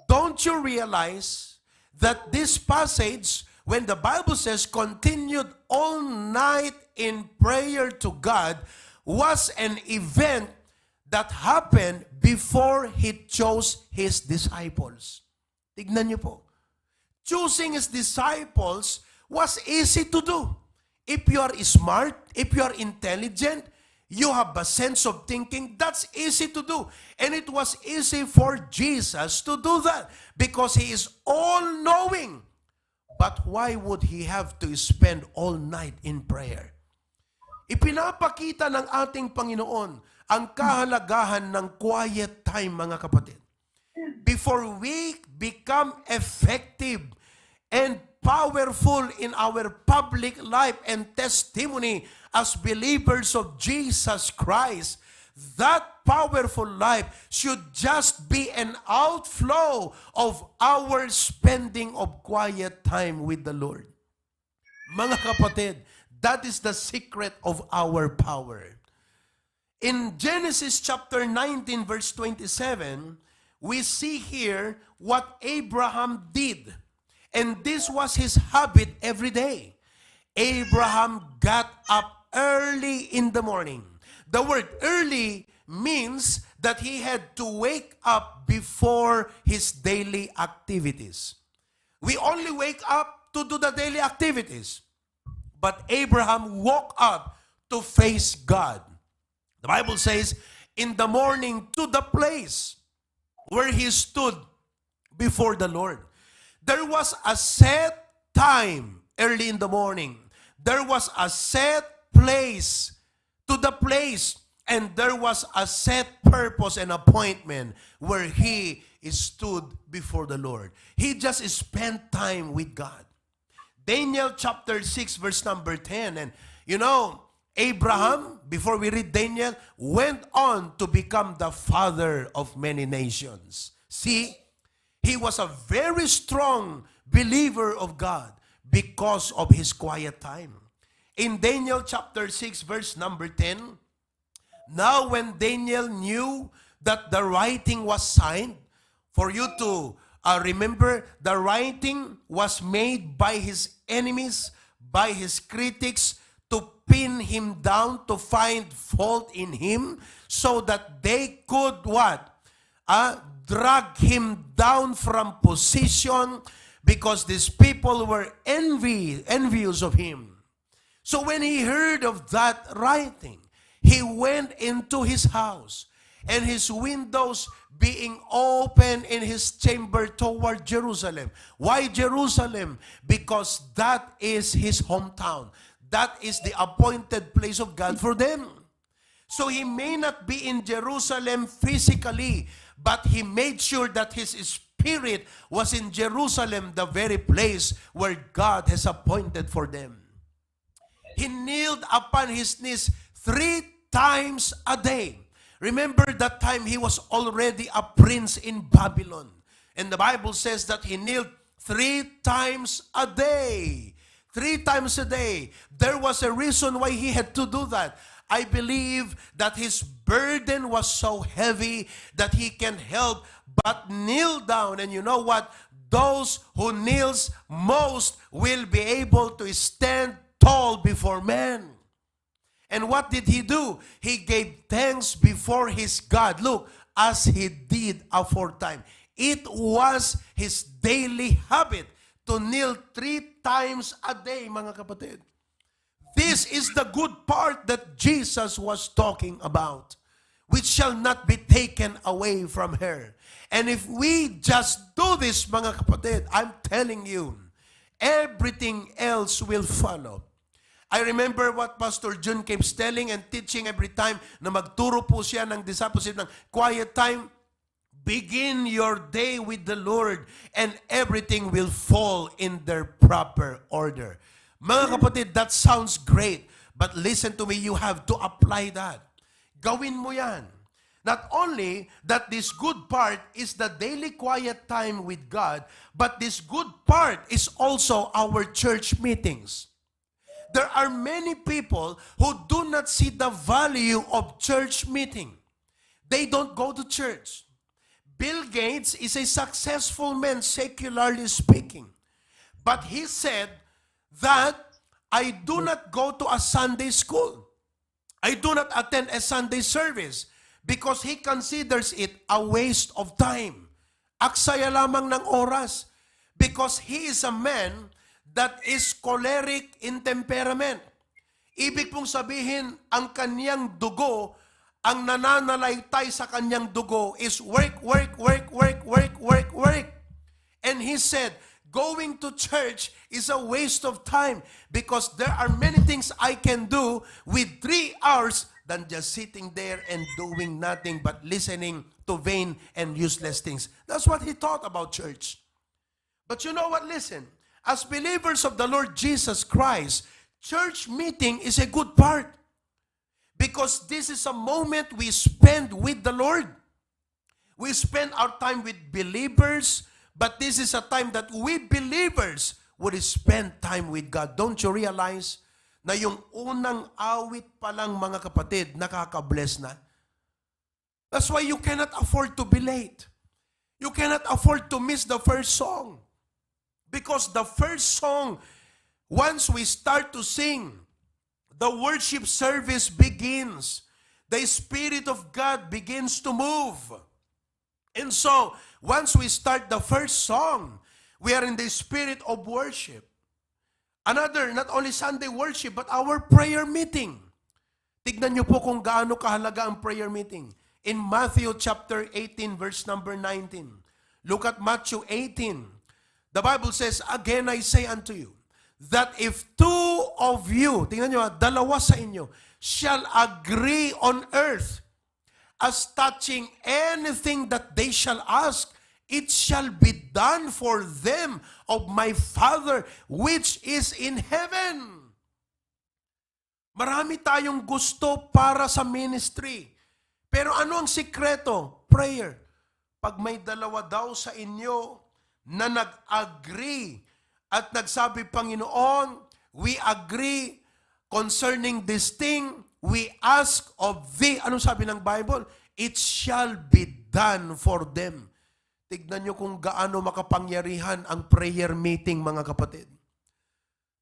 Don't you realize that this passage, when the Bible says continued all night in prayer to God, was an event that happened before he chose his disciples. Tignan niyo po. Choosing his disciples was easy to do. If you are smart, if you are intelligent, you have a sense of thinking, that's easy to do. And it was easy for Jesus to do that because he is all-knowing. But why would he have to spend all night in prayer? Ipinapakita ng ating Panginoon ang kahalagahan ng quiet time, mga kapatid. Before we become effective and powerful in our public life and testimony as believers of Jesus Christ, that powerful life should just be an outflow of our spending of quiet time with the Lord. Mga kapatid, that is the secret of our power. In Genesis chapter 19, verse 27, we see here what Abraham did. And this was his habit every day. Abraham got up early in the morning. The word early means that he had to wake up before his daily activities. We only wake up to do the daily activities. But Abraham woke up to face God. The Bible says, in the morning to the place where he stood before the Lord. There was a set time early in the morning. There was a set place to the place, and there was a set purpose and appointment where he stood before the Lord. He just spent time with God. Daniel chapter 6 verse number 10. And you know, Abraham, before we read Daniel, went on to become the father of many nations. See, he was a very strong believer of God because of his quiet time. In Daniel chapter 6 verse number 10, now when Daniel knew that the writing was signed, for you to remember, the writing was made by his enemies, by his critics, to pin him down, to find fault in him, so that they could what? Drag him down from position, because these people were envious of him. So when he heard of that writing, he went into his house, and his windows being open in his chamber toward Jerusalem. Why Jerusalem? Because that is his hometown. That is the appointed place of God for them. So he may not be in Jerusalem physically, but he made sure that his spirit was in Jerusalem, the very place where God has appointed for them. He kneeled upon his knees 3 times a day. Remember that time he was already a prince in Babylon. And the Bible says that he kneeled 3 times a day. 3 times a day. There was a reason why he had to do that. I believe that his burden was so heavy that he can help but kneel down. And you know what? Those who kneels most will be able to stand tall before men. And what did he do? He gave thanks before his God. Look, as he did aforetime. It was his daily habit to kneel 3 times a day, mga kapatid. This is the good part that Jesus was talking about, which shall not be taken away from her. And if we just do this, mga kapatid, I'm telling you, everything else will follow. I remember what Pastor Jun keeps telling and teaching every time na magturo po siya ng discipleship ng quiet time. Begin your day with the Lord and everything will fall in their proper order. Mga kapatid, that sounds great. But listen to me, you have to apply that. Gawin mo yan. Not only that this good part is the daily quiet time with God, but this good part is also our church meetings. There are many people who do not see the value of church meeting. They don't go to church. Bill Gates is a successful man, secularly speaking. But he said that I do not go to a Sunday school. I do not attend a Sunday service because he considers it a waste of time. Aksaya lamang ng oras. Because he is a man that is choleric in temperament. Ibig pong sabihin, ang kanyang dugo, ang nananalaytay sa kanyang dugo is work, work, work, work, work, work, work. And he said, going to church is a waste of time because there are many things I can do with 3 hours than just sitting there and doing nothing but listening to vain and useless things. That's what he taught about church. But you know what? Listen. As believers of the Lord Jesus Christ, church meeting is a good part. Because this is a moment we spend with the Lord. We spend our time with believers, but this is a time that we believers would spend time with God. Don't you realize na yung unang awit pa lang, mga kapatid, nakaka-bless na? That's why you cannot afford to be late. You cannot afford to miss the first song. Because the first song, once we start to sing, the worship service begins. The Spirit of God begins to move. And so, once we start the first song, we are in the spirit of worship. Another, not only Sunday worship, but our prayer meeting. Tignan niyo po kung gaano kahalaga ang prayer meeting. In Matthew chapter 18, verse number 19. Look at Matthew 18. The Bible says, again I say unto you, that if two of you, tingnan nyo, dalawa sa inyo, shall agree on earth as touching anything that they shall ask, it shall be done for them of my Father which is in heaven. Marami tayong gusto para sa ministry. Pero ano ang sikreto? Prayer. Pag may dalawa daw sa inyo na nag-agree at nagsabi, Panginoon, we agree concerning this thing, we ask of thee. Anong sabi ng Bible? It shall be done for them. Tignan nyo kung gaano makapangyarihan ang prayer meeting, mga kapatid.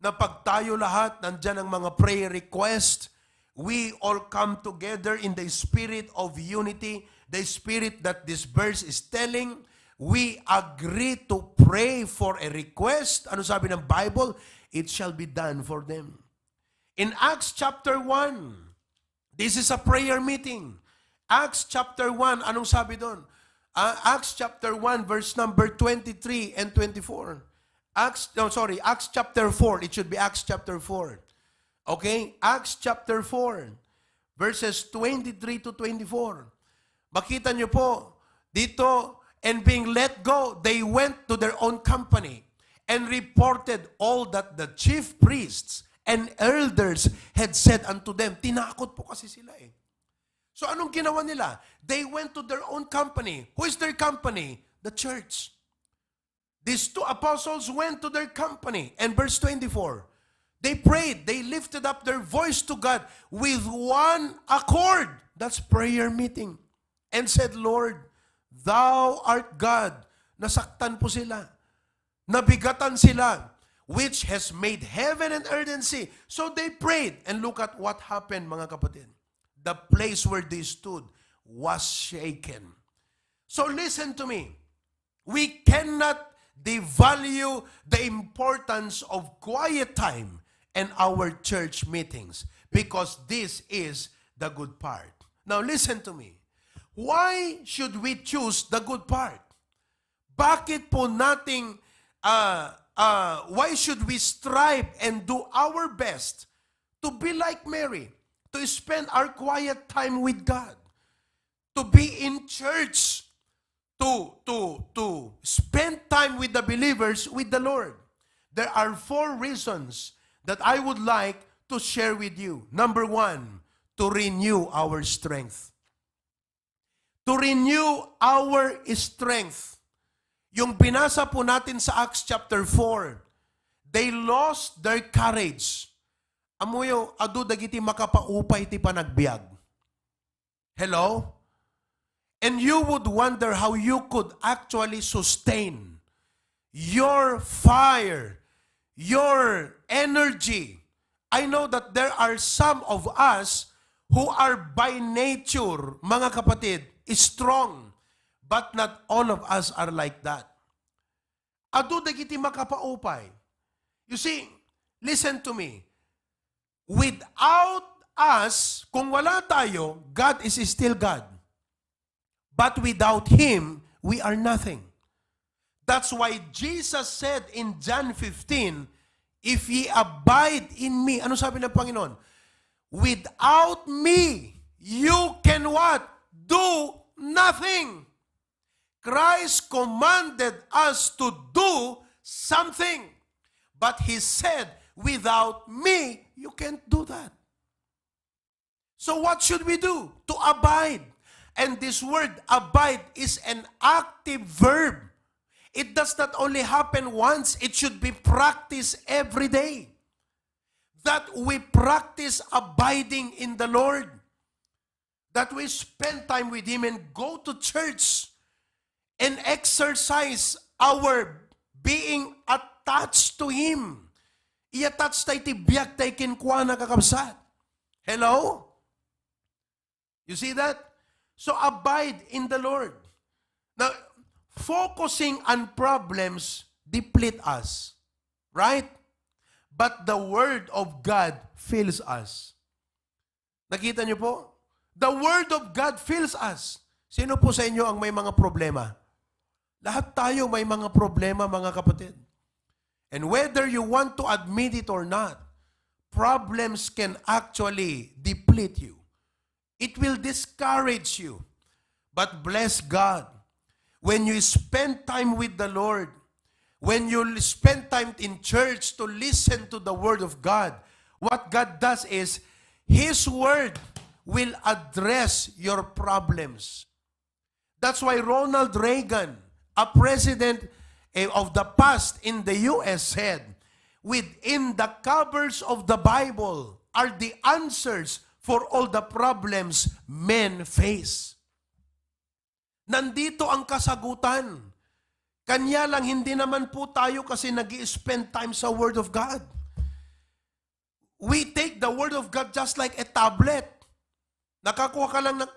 Na pag tayo lahat, nandyan ang mga prayer request, we all come together in the spirit of unity, the spirit that this verse is telling. We agree to pray for a request. Ano sabi ng Bible? It shall be done for them. In Acts chapter 1, this is a prayer meeting. Acts chapter 1, anong sabi doon? Acts chapter 1, verse number 23 and 24. Acts chapter 4. It should be Acts chapter 4. Okay? Acts chapter 4, verses 23 to 24. Makita nyo po, dito, and being let go, they went to their own company and reported all that the chief priests and elders had said unto them. Tinakot po kasi sila eh. So anong ginawa nila? They went to their own company. Who is their company? The church. These two apostles went to their company. And verse 24, they prayed, they lifted up their voice to God with one accord. That's prayer meeting. And said, Lord, Thou art God. Nasaktan po sila. Nabigatan sila, which has made heaven and earth and sea. So they prayed. And look at what happened, mga kapatid. The place where they stood was shaken. So listen to me. We cannot devalue the importance of quiet time and our church meetings because this is the good part. Now listen to me. Why should we choose the good part? Bakit po nating, why should we strive and do our best to be like Mary, to spend our quiet time with God, to be in church, to spend time with the believers, with the Lord? There are 4 reasons that I would like to share with you. Number 1, to renew our strength. To renew our strength. Yung binasa po natin sa Acts chapter 4, they lost their courage. Amuyo, adu dagiti makapaupay ti panagbiag. Hello? And you would wonder how you could actually sustain your fire, your energy. I know that there are some of us who are by nature, mga kapatid, strong, but not all of us are like that. Adu dagiti makapaupay. You see, listen to me. Without us, kung wala tayo, God is still God. But without Him, we are nothing. That's why Jesus said in John 15, if ye abide in me, ano sabi ng Panginoon? Without me, you can what? Do nothing. Christ commanded us to do something. But He said, without me, you can't do that. So what should we do? To abide. And this word abide is an active verb. It does not only happen once, it should be practiced every day. That we practice abiding in the Lord. That we spend time with Him and go to church and exercise our being attached to Him. I-attach tayo tibiyag tayo kinkwa na kakabsat. Hello? You see that? So abide in the Lord. Now, focusing on problems deplete us. Right? But the Word of God fills us. Nakita niyo po? The Word of God fills us. Sino po sa inyo ang may mga problema? Lahat tayo may mga problema, mga kapatid. And whether you want to admit it or not, problems can actually deplete you. It will discourage you. But bless God, when you spend time with the Lord, when you spend time in church to listen to the Word of God, what God does is, His Word will address your problems. That's why Ronald Reagan, a president of the past in the U.S., said, within the covers of the Bible are the answers for all the problems men face. Nandito ang kasagutan. Kanya lang hindi naman po tayo kasi nag-i-spend time sa Word of God. We take the Word of God just like a tablet. Nakakuha ka lang ng,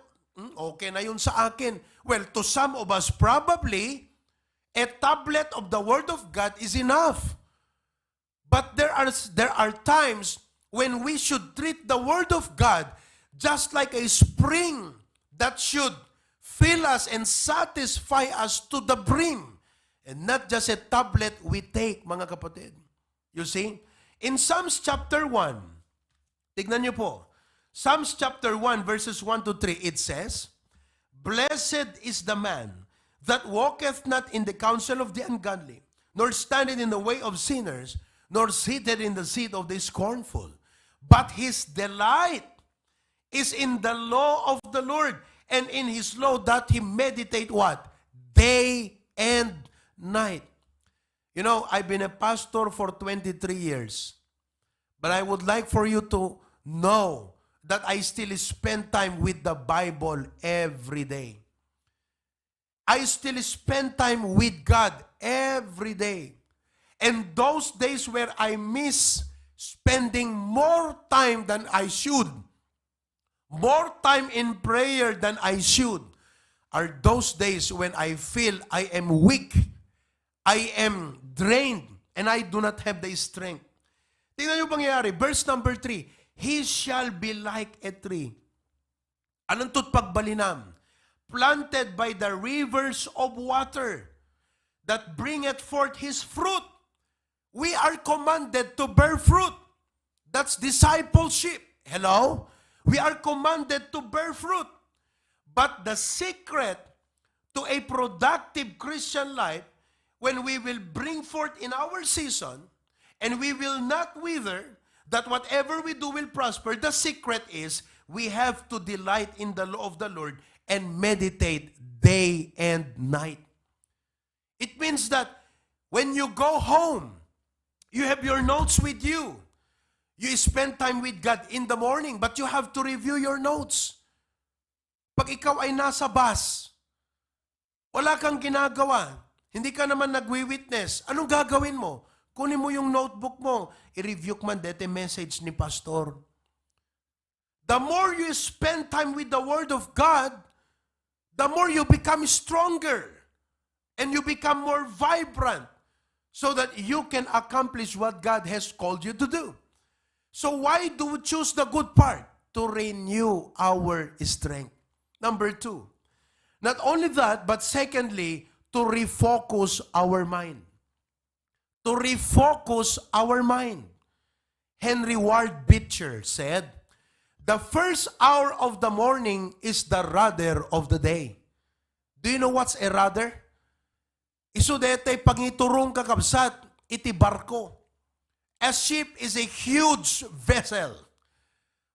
okay na yun sa akin. Well, to some of us, probably, a tablet of the Word of God is enough. But there are times when we should treat the Word of God just like a spring that should fill us and satisfy us to the brim. And not just a tablet we take, mga kapatid. You see? In Psalms chapter 1, tignan niyo po, Psalms chapter 1 verses 1 to 3, it says, Blessed is the man that walketh not in the counsel of the ungodly, nor standeth in the way of sinners, nor sitteth in the seat of the scornful. But his delight is in the law of the Lord, and in his law that he meditate what? Day and night. You know, I've been a pastor for 23 years. But I would like for you to know that I still spend time with the Bible every day. I still spend time with God every day. And those days where I miss spending more time than I should, more time in prayer than I should, are those days when I feel I am weak, I am drained, and I do not have the strength. Tingnan niyo pangyayari. Verse number 3, He shall be like a tree. Anong tutpagbalinam? Planted by the rivers of water, that bringeth forth his fruit. We are commanded to bear fruit. That's discipleship. Hello? We are commanded to bear fruit. But the secret to a productive Christian life, when we will bring forth in our season, and we will not wither, that whatever we do will prosper, the secret is we have to delight in the law of the Lord and meditate day and night. It means that when you go home, you have your notes with you. You spend time with God in the morning, but you have to review your notes. Pag ikaw ay nasa bus, wala kang ginagawa, hindi ka naman nagwi-witness, anong gagawin mo? Kunin mo yung notebook mo, i-review man dete message ni pastor. The more you spend time with the Word of God, the more you become stronger and you become more vibrant so that you can accomplish what God has called you to do. So why do we choose the good part? To renew our strength. Number 2, not only that, but secondly, to refocus our mind. To refocus our mind. Henry Ward Beecher said, the first hour of the morning is the rudder of the day. Do you know what's a rudder? Isu dete pangiturong kakabsat, iti barko. A ship is a huge vessel.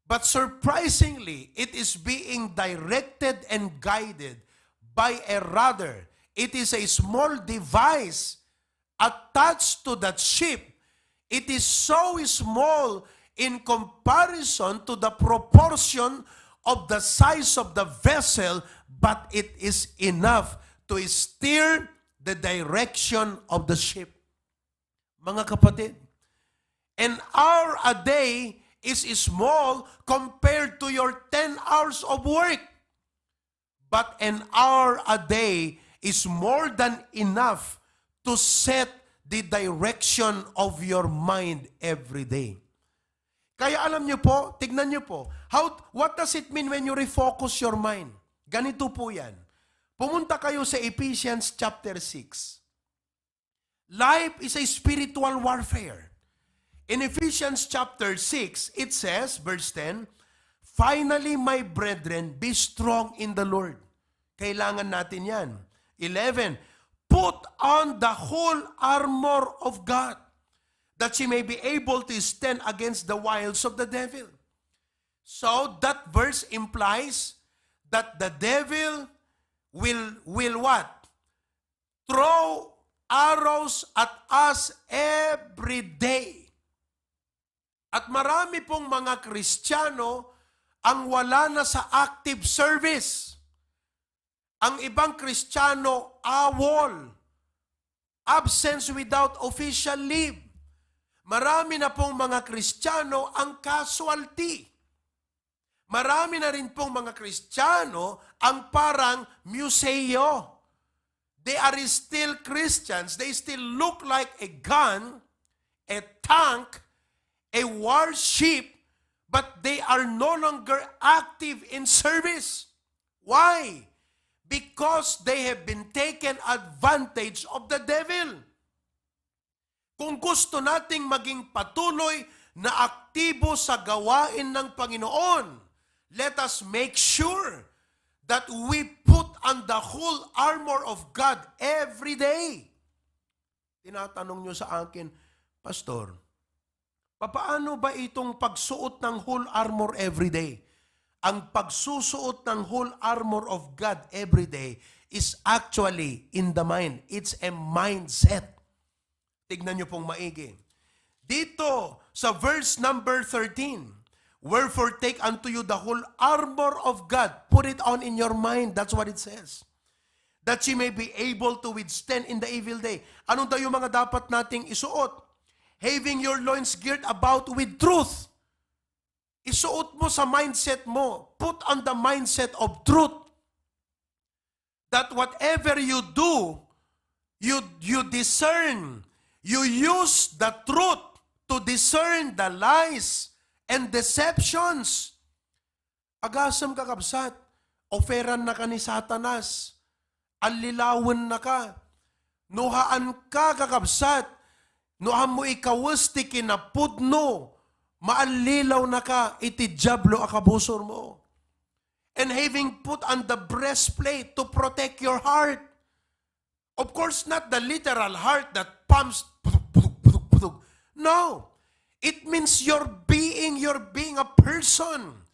But surprisingly, it is being directed and guided by a rudder. It is a small device attached to that ship. It is so small in comparison to the proportion of the size of the vessel, but it is enough to steer the direction of the ship. Mga kapatid, an hour a day is small compared to your 10 hours of work. But an hour a day is more than enough to set the direction of your mind every day. Kaya alam niyo po, tignan niyo po, what does it mean when you refocus your mind? Ganito po yan. Pumunta kayo sa Ephesians chapter 6. Life is a spiritual warfare. In Ephesians chapter 6, it says, verse 10, "Finally, my brethren, be strong in the Lord." Kailangan natin yan. 11, "Put on the whole armor of God, that ye may be able to stand against the wiles of the devil." So, that verse implies that the devil will what? Throw arrows at us every day. At marami pong mga Kristiyano ang wala na sa active service. Ang ibang Kristiyano, AWOL, absence without official leave. Marami na pong mga Kristiyano ang casualty. Marami na rin pong mga Kristiyano ang parang museo. They are still Christians. They still look like a gun, a tank, a warship, but they are no longer active in service. Why? Because they have been taken advantage of the devil. Kung gusto nating maging patuloy na aktibo sa gawain ng Panginoon, let us make sure that we put on the whole armor of God every day. Tinatanong nyo sa akin, Pastor, papaano ba itong pagsuot ng whole armor every day? Ang pagsusuot ng whole armor of God every day is actually in the mind. It's a mindset. Tignan nyo pong maigi. Dito sa verse number 13, "Wherefore take unto you the whole armor of God." Put it on in your mind. That's what it says. "That ye may be able to withstand in the evil day." Ano daw yung mga dapat nating isuot? "Having your loins girt about with truth." Isuot mo sa mindset mo. Put on the mindset of truth. That whatever you do, you discern. You use the truth to discern the lies and deceptions. Agasam ka, kabsat. Oferan na ka ni Satanas. Alilawan na ka. Nuhaan ka, kakabsat. Nuhan mo ikawas ti kinapudno. Maalilaw na ka, iti diablo akabusor mo. And having put on the breastplate to protect your heart. Of course, not the literal heart that pumps. No. It means you're being a person.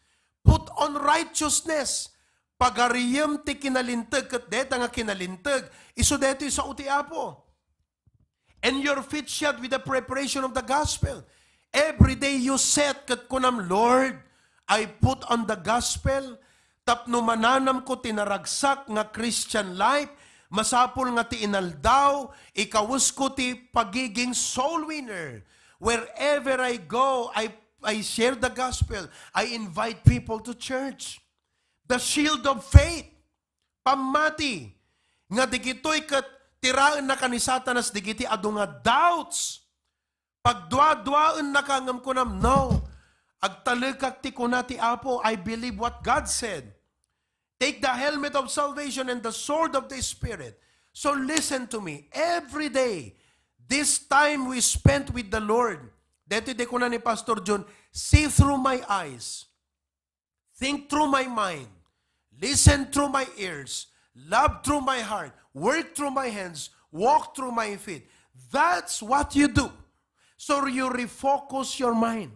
Put on righteousness. Pagariyam ti kinalintag, kat deta nga kinalintag, iso deto sa utiapo. And your feet shod with the preparation of the gospel. Every day you set, kat kunam, Lord, I put on the gospel, tapno mananam ko tinaragsak nga Christian life, masapul nga ti inaldaw, ikawus ko ti pagiging soul winner. Wherever I go, I share the gospel. I invite people to church. The shield of faith. Pamati. Nga digito'y kat tiraan na ka ni Satanas, digiti ado nga doubts. Pagdwa-dwaan na ka ngam kunam, no. Agtalikak ti kunati apo, I believe what God said. Take the helmet of salvation and the sword of the Spirit. So listen to me. Every day, this time we spent with the Lord, dito di ko na ni Pastor John, see through my eyes, think through my mind, listen through my ears, love through my heart, work through my hands, walk through my feet. That's what you do. So you refocus your mind.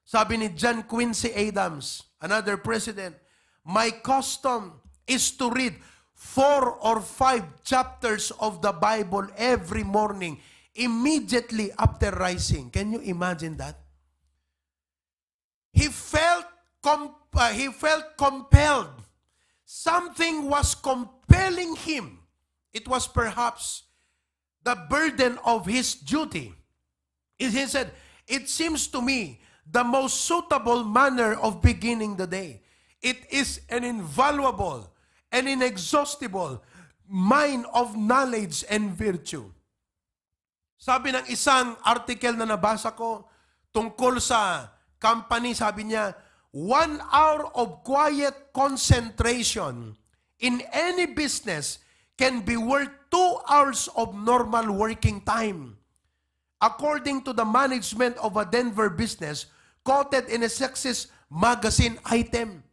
Sabi ni John Quincy Adams, another president, my custom is to read 4 or 5 chapters of the Bible every morning, immediately after rising. Can you imagine that? He felt compelled. Something was compelling him. It was perhaps the burden of his duty. He said, it seems to me the most suitable manner of beginning the day. It is an invaluable and inexhaustible mine of knowledge and virtue. Sabi ng isang article na nabasa ko tungkol sa company, sabi niya, 1 hour of quiet concentration in any business can be worth 2 hours of normal working time. According to the management of a Denver business, quoted in a Success magazine item.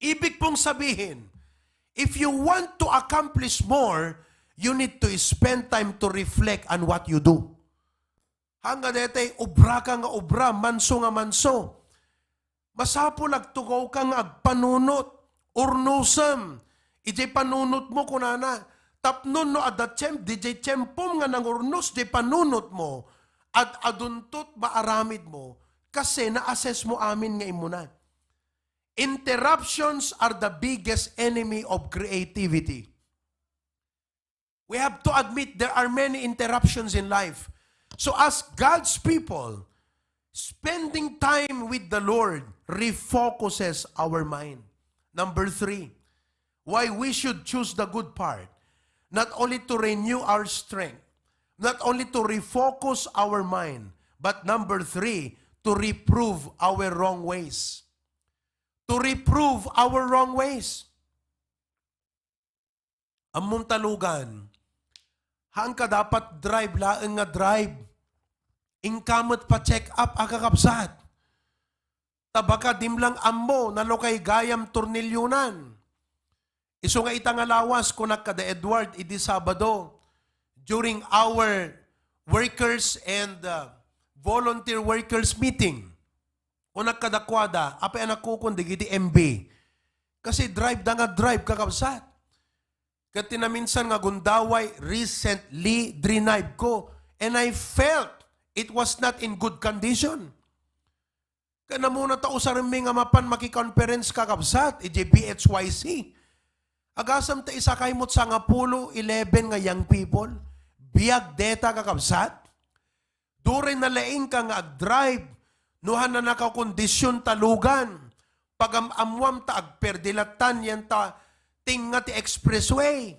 Ibig pong sabihin, if you want to accomplish more, you need to spend time to reflect on what you do. Hanga dete, obra ka nga obra, manso nga manso. Masapo nagtugaw ka nga agpanunot, urnusam. Ijay panunot mo kunana. Tapnon no adatsyem, dijay tiyempom nga nang urnos, di panunot mo. At aduntot maaramid mo. Kasi na-assess mo amin nga imuna. Interruptions are the biggest enemy of creativity. We have to admit there are many interruptions in life. So as God's people, spending time with the Lord refocuses our mind. Number 3, why we should choose the good part. Not only to renew our strength, not only to refocus our mind, but number 3, to reprove our wrong ways. To reprove our wrong ways. Among talugan, hang ka dapat drive laeng nga drive. Ingkamot pa check up akakapsat. Tabaka dimlang ammo nalokay gayam tornilyunan. Iso nga itangalawas kunak kada Edward idi Sabado during our workers and volunteer workers meeting. Kunak kada kwada, apay anak ko kundi giti MB. Kasi drive da nga drive kakapsat. Kat tinaminsan nga gundaway recently drinayb ko and I felt it was not in good condition. Kana muna ta usarimi nga mapan maki-conference kakabsat, EJBHYC. Agasam ta isa kaymot sa nga pulo, 11 nga young people, biyag deta kakabsat. Durin na laing ka nga ag-drive, nuhan na nakakondisyon talugan, pag-amwam ta agperdilatan yan ta tinga ti expressway.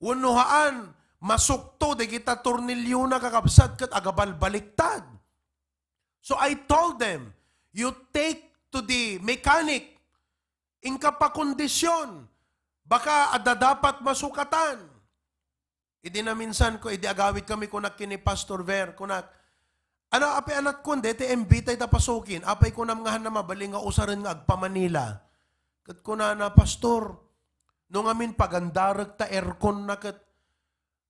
Unuhaan, masukto, di kita tornilyo na kakabsat kat agabal baliktad. So I told them, you take to the mechanic, ingka pa kondisyon, baka dapat masukatan. Idi na minsan ko, idi agawit kami kunak kini Pastor Ver, kunak, ano, apay anak ko, dete mbitay ta pasukin, apay ko na nga na mabaling nga usaran nga agpa Manila. Kat ko na Pastor, nung amin pagandarag ta aircon na kat,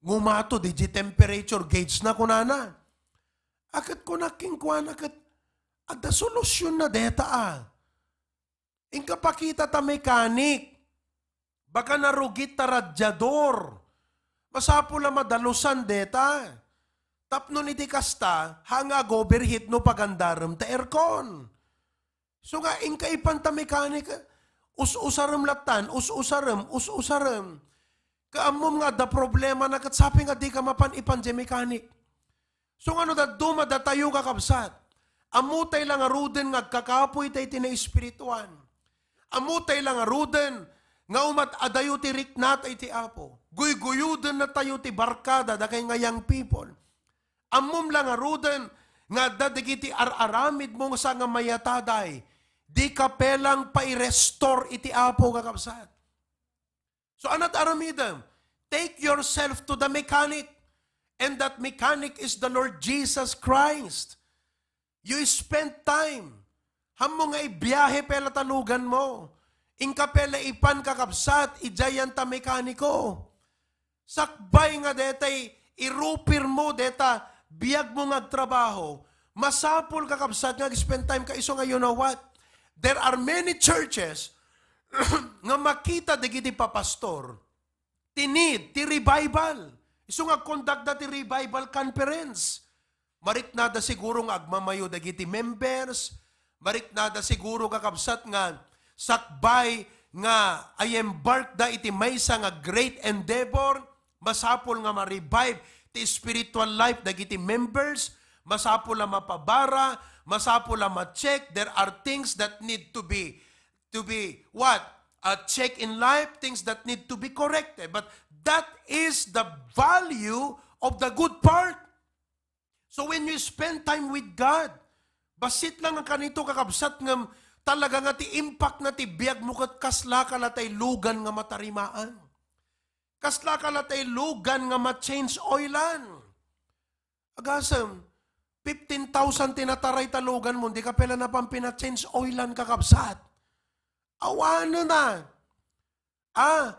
ngumato, di temperature gauge na kunana. Akat ko na kingkuan, akat, ada solusyon na deta Ingka pakita ta mekanik. Baka narugit ta radyador. Masapo la madalusan deta. Tapno ni di kasta, hanga overheat no pagandaram ta aircon. So nga, ingka ipan ta mekanik, us-usaram latan, us-usaram. Kaamom nga da problema na katsapi nga di ka mapan ipan di mekanik. So nga no da duma da tayo kakabsat. Amutay lang aruden nga kakapoy tay tina espirituan. Amutay lang aruden nga umat adayo ti riknat ay ti apo. Guy-guyuden na tayo ti barkada da kay nga young people. Amom lang aruden nga dadigiti ar-aramid mo sa nga mayataday. Di ka pelang pa i-restore iti apo kakabsat. So anat aramidam, take yourself to the mechanic. And that mechanic is the Lord Jesus Christ. You spend time. Hamo nga ibiyahe pela talugan mo. Ingka pela ipan kakabsat, ijayan ta mekaniko. Sakbay nga detay, irupir mo deta, biyag mo nga trabaho. Masapol kakabsat nga spend time ka iso nga you know what? There are many churches nga makita digiti papastor. Tinid, ti revival. Iso nga conduct da ti revival conference. Marik nada siguro nga agmamayo dagiti members. Marik nada siguro kakabsat nga sakbay nga I embark da iti maysa nga great endeavor. Masapol nga ma-revive ti spiritual life dagiti members. Masapol na mapabara. Masapol na ma-check. There are things that need to be what? Check in life, things that need to be corrected. But that is the value of the good part. So when you spend time with God, Basit lang ang kanito kakabsat ngam talaga nga ti impact na ti biyag mo kat kasla ka latay lugan nga matarimaan. Kasla ka latay lugan nga ma-change oilan. Agasam, 15,000 tinataray talugan mo, di ka pala na pang pina-change oilan kakabsat. Awano na.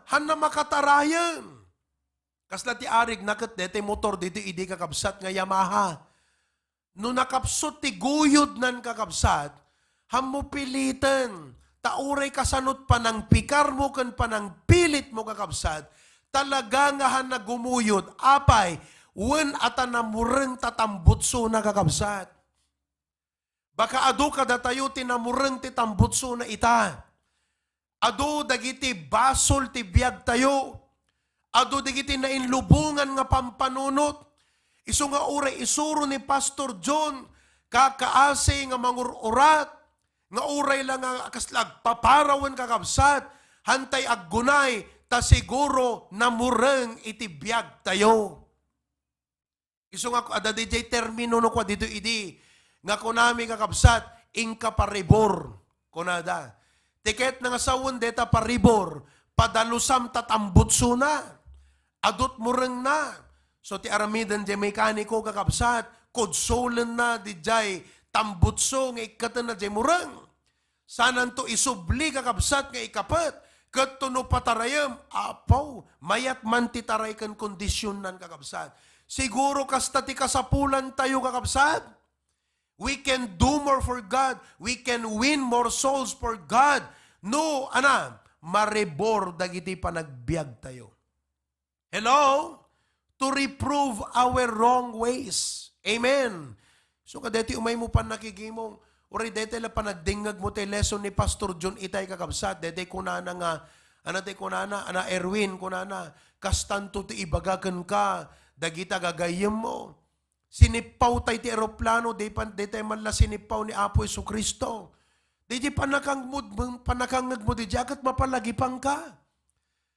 Han na makatarayan. Kasla ti arig nakat dete motor dito idi kakabsat nga Yamaha. No nakapsot ti guyod nan kakabsat, hamo pilitan. Tauray kasanot pa ng pikar mo kan pa ng pilit mo kakabsat, talaga nga han na gumuyod, apay, wen ata na mureng tatambutso na kakabsat. Baka adu kada tayo tinamureng ti tambutso na ita. Adu dagiti basol ti biyag tayo. Adu dagiti na inlubungan nga pampanunot. Isu nga uray isuro ni Pastor John, kakaase nga mangururat, nga uray lang nga kaslag paparawan kakabsat, hantay aggunay, ta siguro namureng iti biyag tayo. Isu nga ada DJ termino no kwa dito idi, nga kunami kakabsat, ingka paribor, kunada. Tiket na nga sawon deta paribor, padalusam tatambutso na, adot mureng na. So ti aramidan di mekaniko kakabsat, kodsolen na di jay tambutso nga ikatan na di murang. Sanan to isubli kakabsat nga ikapat, kat no patarayam, apaw, mayat man ti taray kan kondisyon nan kakabsat. Siguro kasta ti kasapulan tayo kakabsat. We can do more for God. We can win more souls for God. No, maribor dagiti panagbiag tayo. Hello? To reprove our wrong ways. Amen. So kadeti umay mo pa nakigimong, ori dete la panagdingag mo te lesson ni Pastor John itay kakabsat, dete kunana nga, ana Erwin, kunana, kastanto ti ibagakan ka, dagita gagayem mo. Sinipaw tay ti eroplano, dete man la sinipaw ni Apo Jesucristo. Dete panakangag mo di jagat mapalagipang ka.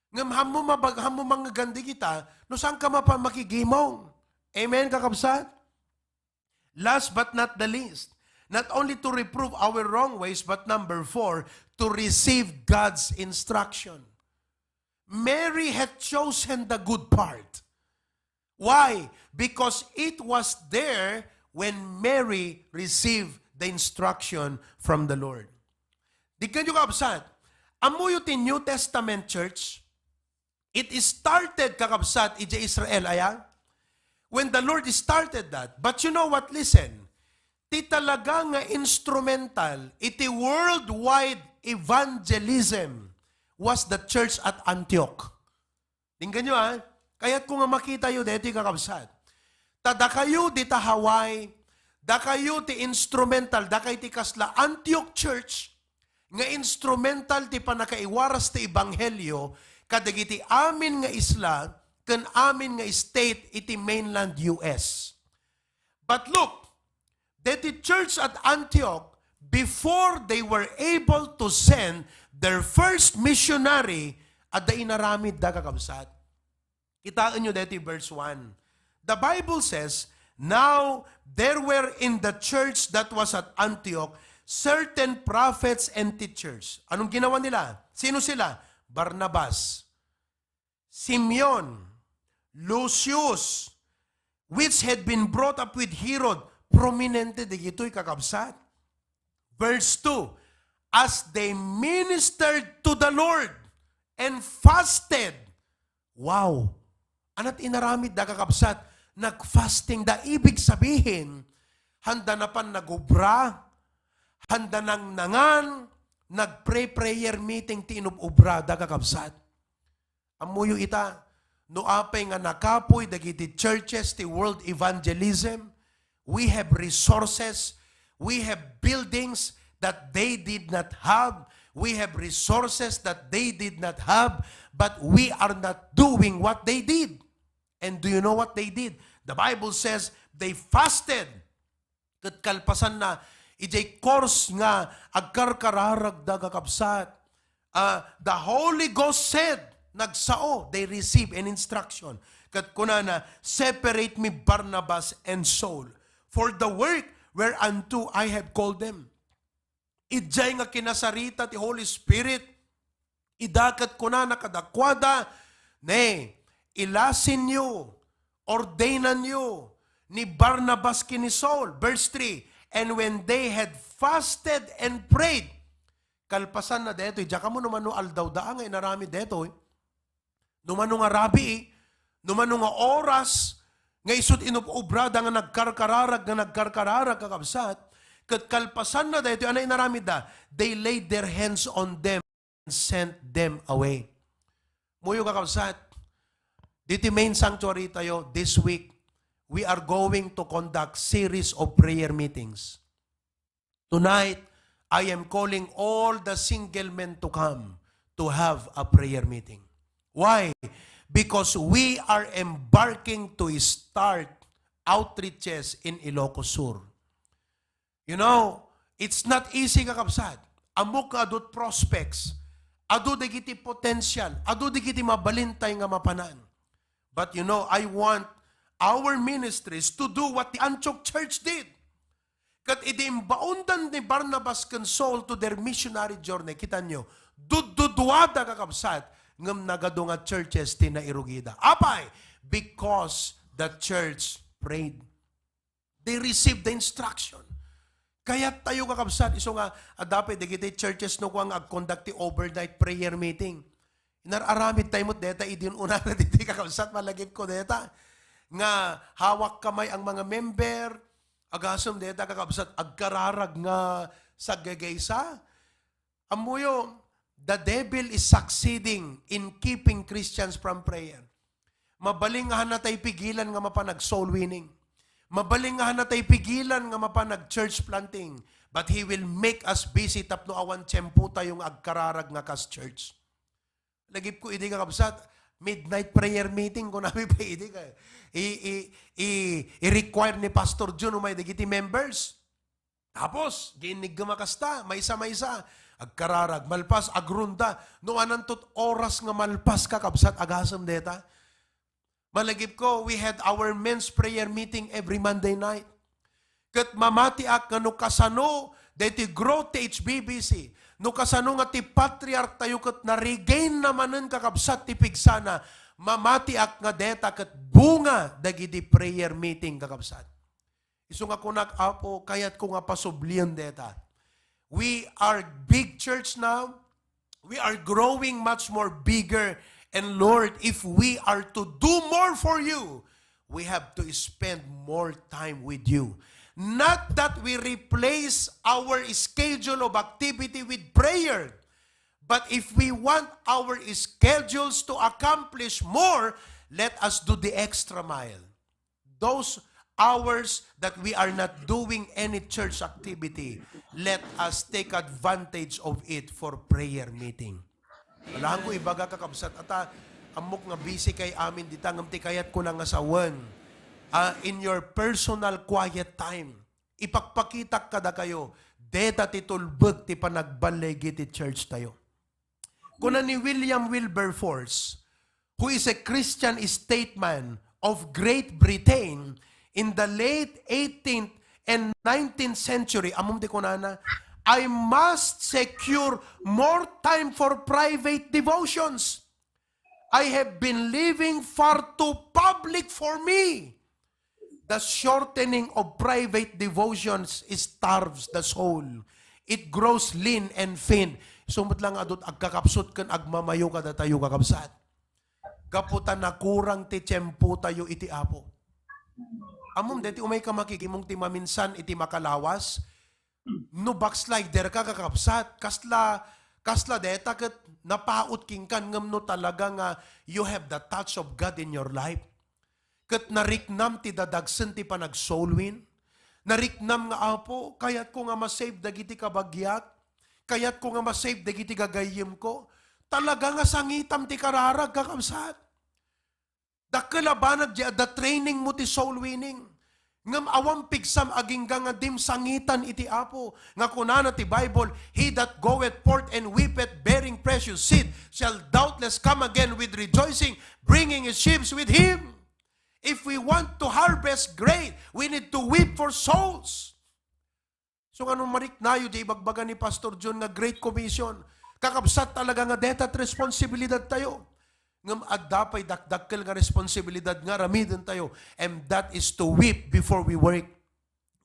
Ngam hamo mga gandi kita, no saan ka mapamakigimong? Amen, kakabsat? Last but not the least, not only to reprove our wrong ways, but number 4, to receive God's instruction. Mary had chosen the good part. Why? Because it was there when Mary received the instruction from the Lord. Di kanyo kakabsat, amuyo ti New Testament church, it started kakabsat iti Israel, aya? When the Lord started that. But you know what? Listen. Ti talaga nga instrumental, iti worldwide evangelism was the church at Antioch. Tingnan nyo kaya't kung nga makita yun, dito kakabsat. Tada kayo di ta Hawaii, da kayo ti instrumental, da kayo ti kasla Antioch Church, nga instrumental ti panakaiwaras ti ebanghelyo, kadagiti amin nga isla, ken amin nga state iti mainland US. But look, that the church at Antioch, before they were able to send their first missionary, at da inaramid da kakabsat. Kitaan nyo dito verse 1. The Bible says, now there were in the church that was at Antioch certain prophets and teachers. Anong ginawa nila? Sino sila? Barnabas, Simeon, Lucius, which had been brought up with Herod, prominente di gito'y kakabsat. Verse 2, as they ministered to the Lord and fasted. Wow! Anat inaramid da kakabsat, nag-fasting da, ibig sabihin, handa na pan nag-ubra, handa nang nangan, nag-prayer meeting tinububra da kakabsat. Amuyo ita, no apay nga nakapoy dagiti churches ti world evangelism, we have resources, we have buildings that they did not have, we have resources that they did not have, but we are not doing what they did. And do you know what they did? The Bible says they fasted. Kat kalpasan na ijay course nga agkarkararag da kakabsat. The Holy Ghost said, nagsao, they receive an instruction. Kat kunana, separate me Barnabas and Saul for the work whereunto I have called them. Idjay nga kinasarita ti Holy Spirit, idakat ko na nakadakwada, ne, ilasin nyo, ordainan nyo, ni Barnabas kini Saul. Verse 3, and when they had fasted and prayed, kalpasan na deto, diya mo naman no aldawdaan nga inarami deto, numano nga rabi, numano nga oras, nga isut inupobrada nga nagkarkararag kakabsat, kat kalpasan na dito, ano inaramid da? They laid their hands on them and sent them away. Muyo kakabsat, dito main sanctuary tayo, this week, we are going to conduct series of prayer meetings. Tonight, I am calling all the single men to come to have a prayer meeting. Why? Because we are embarking to start outreaches in Ilocos Sur. You know, it's not easy kakabsat. Amok ka adot prospects. Ado digiti potential. Ado digiti mabalintay nga mapanan. But you know, I want our ministries to do what the Antioch Church did. Kat idimbaundan ni Barnabas and Saul to their missionary journey. Kita nyo, dududuada kakabsat ngam nagado nga churches tinairugida. Apay? Because the church prayed. They received the instruction. Kaya tayo kakabsat, iso nga, dapat digiti churches no kung ag-conduct overnight prayer meeting. Nararamid tayo mo deta, idin una na diti kakabsat, malagip ko deta. Nga hawak kamay ang mga member, agasam deta kakabsat, agkararag nga sa gagaysa. Amuyo, the devil is succeeding in keeping Christians from prayer. Mabaling nga natay pigilan nga mapanag soul winning. Mabaling nga natay pigilan nga mapanag church planting. But he will make us busy tapno awan tiyempo tayong agkararag nga kas church. Lagip ko idi kakabsat, midnight prayer meeting ko namin pa idi ka. I-require ni Pastor Jun umay digiti members. Tapos, ginig gumakasta, maysa-maysa. Agkararag, malpas, agrunda. No anantot oras nga malpas kakabsat, agasam deta. Malagip ko, we had our men's prayer meeting every Monday night. Kat mamatiak nga no kasano, deti grow ti HBBC. No kasano nga ti patriarch tayo kat na-regain namanen kakabsat ti pigsana. Mamatiak nga deta kat bunga dagiti prayer meeting kakabsat. Iso nga kunak apo, kayat ko nga pasublian deta. We are big church now. We are growing much more bigger. And Lord, if we are to do more for you, we have to spend more time with you. Not that we replace our schedule of activity with prayer, but if we want our schedules to accomplish more, let us do the extra mile. Those hours that we are not doing any church activity, let us take advantage of it for prayer meeting. Alahan ko ibaga kakabsat ata amok nga busy kay amin dita ngam ti kayat ko na nga sawan. In your personal quiet time, ipakpakitak kada kayo, deta ti tulbeg ti panagbalegi ti church tayo. Kuna ni William Wilberforce, who is a Christian statesman of Great Britain in the late 18th and 19th century, amom di kunana, I must secure more time for private devotions. I have been living far too public for me. The shortening of private devotions starves the soul. It grows lean and faint. Sumot lang adot agkakapsot kan agmamayo kada tayo kakabsat. Kaputan na kurang ti tiyempo tayo iti apo. Amom deti umay ka makikimong ti maminsan iti makalawas. No backslider ka kakapsat. Kasla deta kat napaut king kan ngam no talaga nga you have the touch of God in your life. Kat nariknam ti dadagsen ti panag soul win. Nariknam nga apo, kayat ko nga masave dagiti kabagyak. Kayat ko nga masave dagiti gagayim ko. Talaga nga sangitam ti kararag kakapsat. Dakalabanag the training mo ti soul winning. Ngam awang pigsam aging nga dim sangitan iti apo. Nga kunana ti Bible, he that goeth forth and weepeth bearing precious seed shall doubtless come again with rejoicing, bringing his sheaves with him. If we want to harvest great, we need to weep for souls. So anong mariknayo, di bagbaga ni Pastor John nga Great Commission. Kakabsat talaga nga detat responsibilidad tayo. Ngam adapay dakdakkel nga responsibilidad nga ramidon tayo. And that is to weep before we work.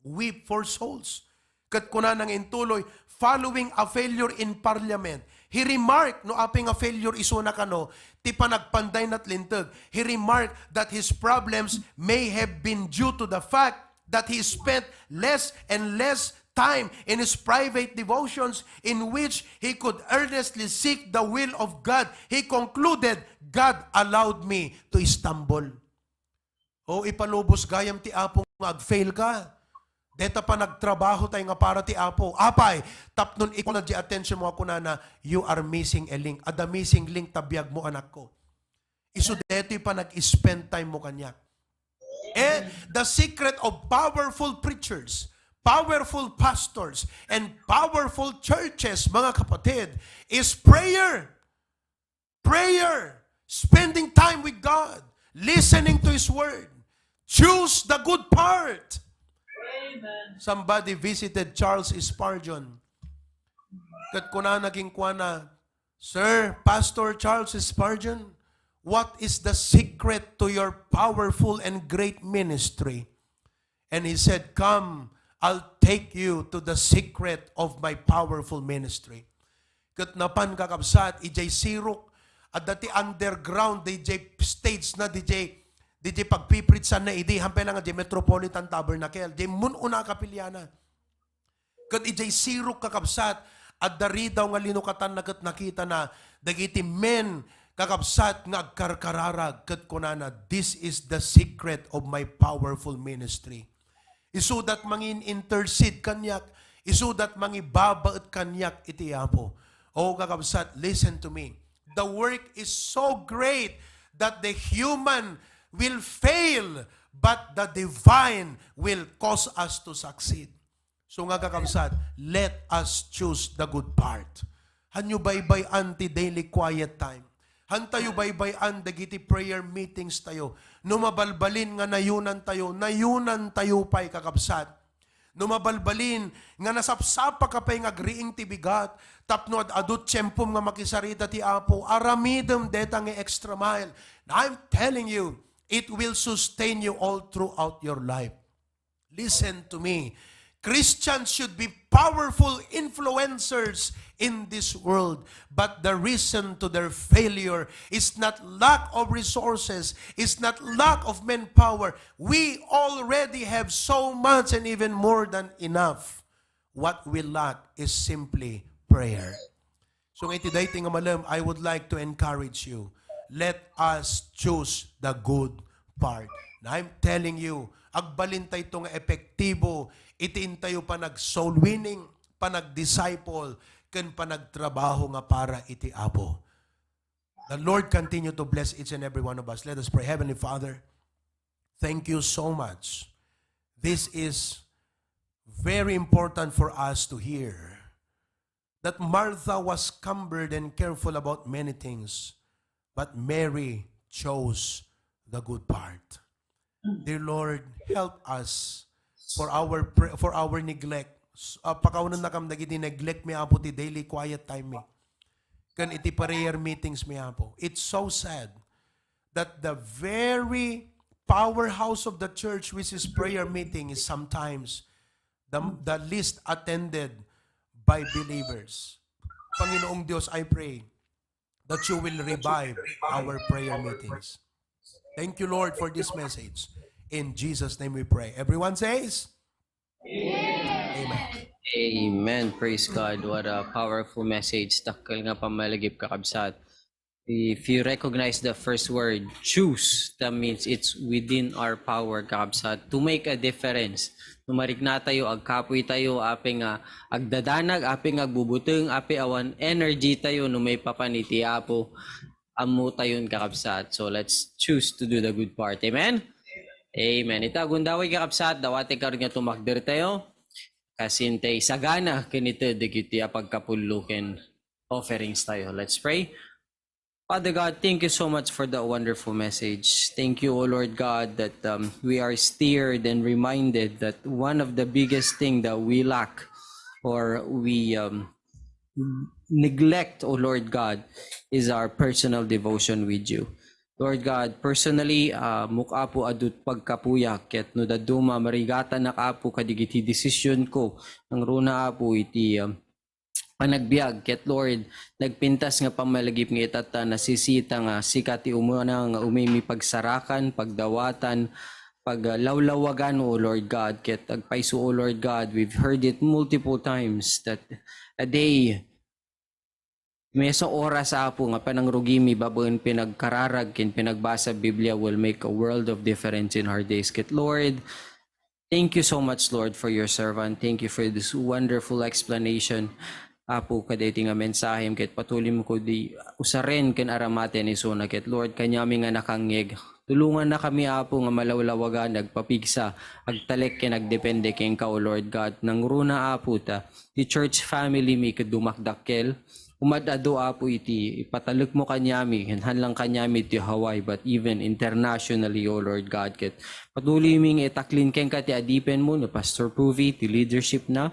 Weep for souls. Kat kuna nang intuloy, following a failure in parliament. He remarked, no aping a failure isuna kano, ti panagpanday nat lintag. He remarked that his problems may have been due to the fact that he spent less and less time in his private devotions in which he could earnestly seek the will of God. He concluded, God allowed me to stumble. O ipalubos gayam ti Apo nga ag-fail ka. Deta pa nagtrabaho tayo nga para ti Apo. Apay, tapnon ikaw na di attention mo ako na you are missing a link. Ada missing link tabiyag mo anak ko. Iso deti pa nag-spend time mo kanya. The secret of powerful preachers, powerful pastors, and powerful churches, mga kapatid, is prayer. Prayer. Spending time with God. Listening to His Word. Choose the good part. Amen. Somebody visited Charles Spurgeon. Kat kuna naging kuana, Sir, Pastor Charles Spurgeon, what is the secret to your powerful and great ministry? And he said, come, I'll take you to the secret of my powerful ministry. Kat napan kakabsat, ijay sirok, at dati underground, DJ stage na DJ pagpipritsan na idi, hampay lang di Metropolitan Tabernacle, di mununa kapilyana. Kat ijay sirok kakabsat, at dari daw nga linukatan na kat nakita na, dagiti men, kakabsat nga agkarkararag, kat kunana, this is the secret of my powerful ministry. Isudat mangin intercede kanyak, isudat mangibabaet kanyak iti Apo. O kakabsat, listen to me. The work is so great that the human will fail, but the divine will cause us to succeed. So nga kakabsat, let us choose the good part. Hanyo baybay anti daily quiet time. Hantayo baybay-an dagiti prayer meetings tayo. Numabalbalin nga nayunan tayo pa'y kakabsat. Numabalbalin nga nasapsapa ka pa'y ngagriing tibigat, tapno at adut tiyempom nga makisarita ti Apo, aramidem deta nga extra mile. I'm telling you, it will sustain you all throughout your life. Listen to me. Christians should be powerful influencers in this world, but the reason to their failure is not lack of resources, is not lack of manpower. We already have so much and even more than enough. What we lack is simply prayer. So ngayon dating malam, I would like to encourage you. Let us choose the good part. Now I'm telling you, agbalintay ito nga epektibo, itiin tayo pa nag-soul winning, pa nag-disciple, kan pa nagtrabaho nga para iti Apo. The Lord continue to bless each and every one of us. Let us pray. Heavenly Father, thank you so much. This is very important for us to hear. That Martha was cumbered and careful about many things, but Mary chose the good part. Dear Lord, help us for our neglect. Pakaunan na kam dagiti neglect mi Apo ti daily quiet time mi. Kan iti prayer meetings mi Apo. It's so sad that the very powerhouse of the church, which is prayer meeting, is sometimes the least attended by believers. Panginoong Diyos, I pray that you will revive our prayer meetings. Thank you, Lord, for this message. In Jesus' name we pray. Everyone says, Amen. Amen. Praise God. What a powerful message. Takal nga pamalagip kakabsat. If you recognize the first word, choose, that means it's within our power kakabsat to make a difference. Numarigna tayo, agkapoy tayo, aping agdadanag, aping agbubuteng, api awan energy tayo, numay papaniti Apo. Amu tayon kakabsat. So let's choose to do the good part. Amen? Amen. Ita, gundaway kakabsat, dawati karon nga tumakder tayo. Kasintay sagana, kinito, digiti pagkapulukin offerings tayo. Let's pray. Father God, thank you so much for the wonderful message. Thank you, O Lord God, that we are steered and reminded that one of the biggest thing that we lack or we neglect, O Lord God, is our personal devotion with you. Lord God, personally, mukha po adut pagkapuyak, ket no daduma marigata na kapo kadigiti desisyon ko, ang runa po iti panagbiag, ket Lord, nagpintas nga pamalagip nga itata nasisita nga sikati umuna nga umimi pagsarakan, pagdawatan, paglawlawagan, O Lord God, ket agpaiso, O Lord God, we've heard it multiple times that a day may sa oras apo nga panangrugimi babaen pinagkararag ken pinagbasa Biblia will make a world of difference in our days. Ket Lord, thank you so much, Lord, for your servant. Thank you for this wonderful explanation. Apo kadeti nga mensahe ket patuloy mo ko di usaren ken aramaten isuna ket Lord kanyami nga nakangeg. Tulungan na kami apo nga malawlawagan nagpapigsa agtalek ken nagdepende ken ka, O Lord God. Nang runa apo ta the church family mi kedumakdakkel umadado apo iti ipatalek mo kanyami hanlang kanyami ti Hawaii but even internationally, O Lord God, ket patuloy ming itaklin ken ka ti adipen mo ni Pastor Puvi ti leadership na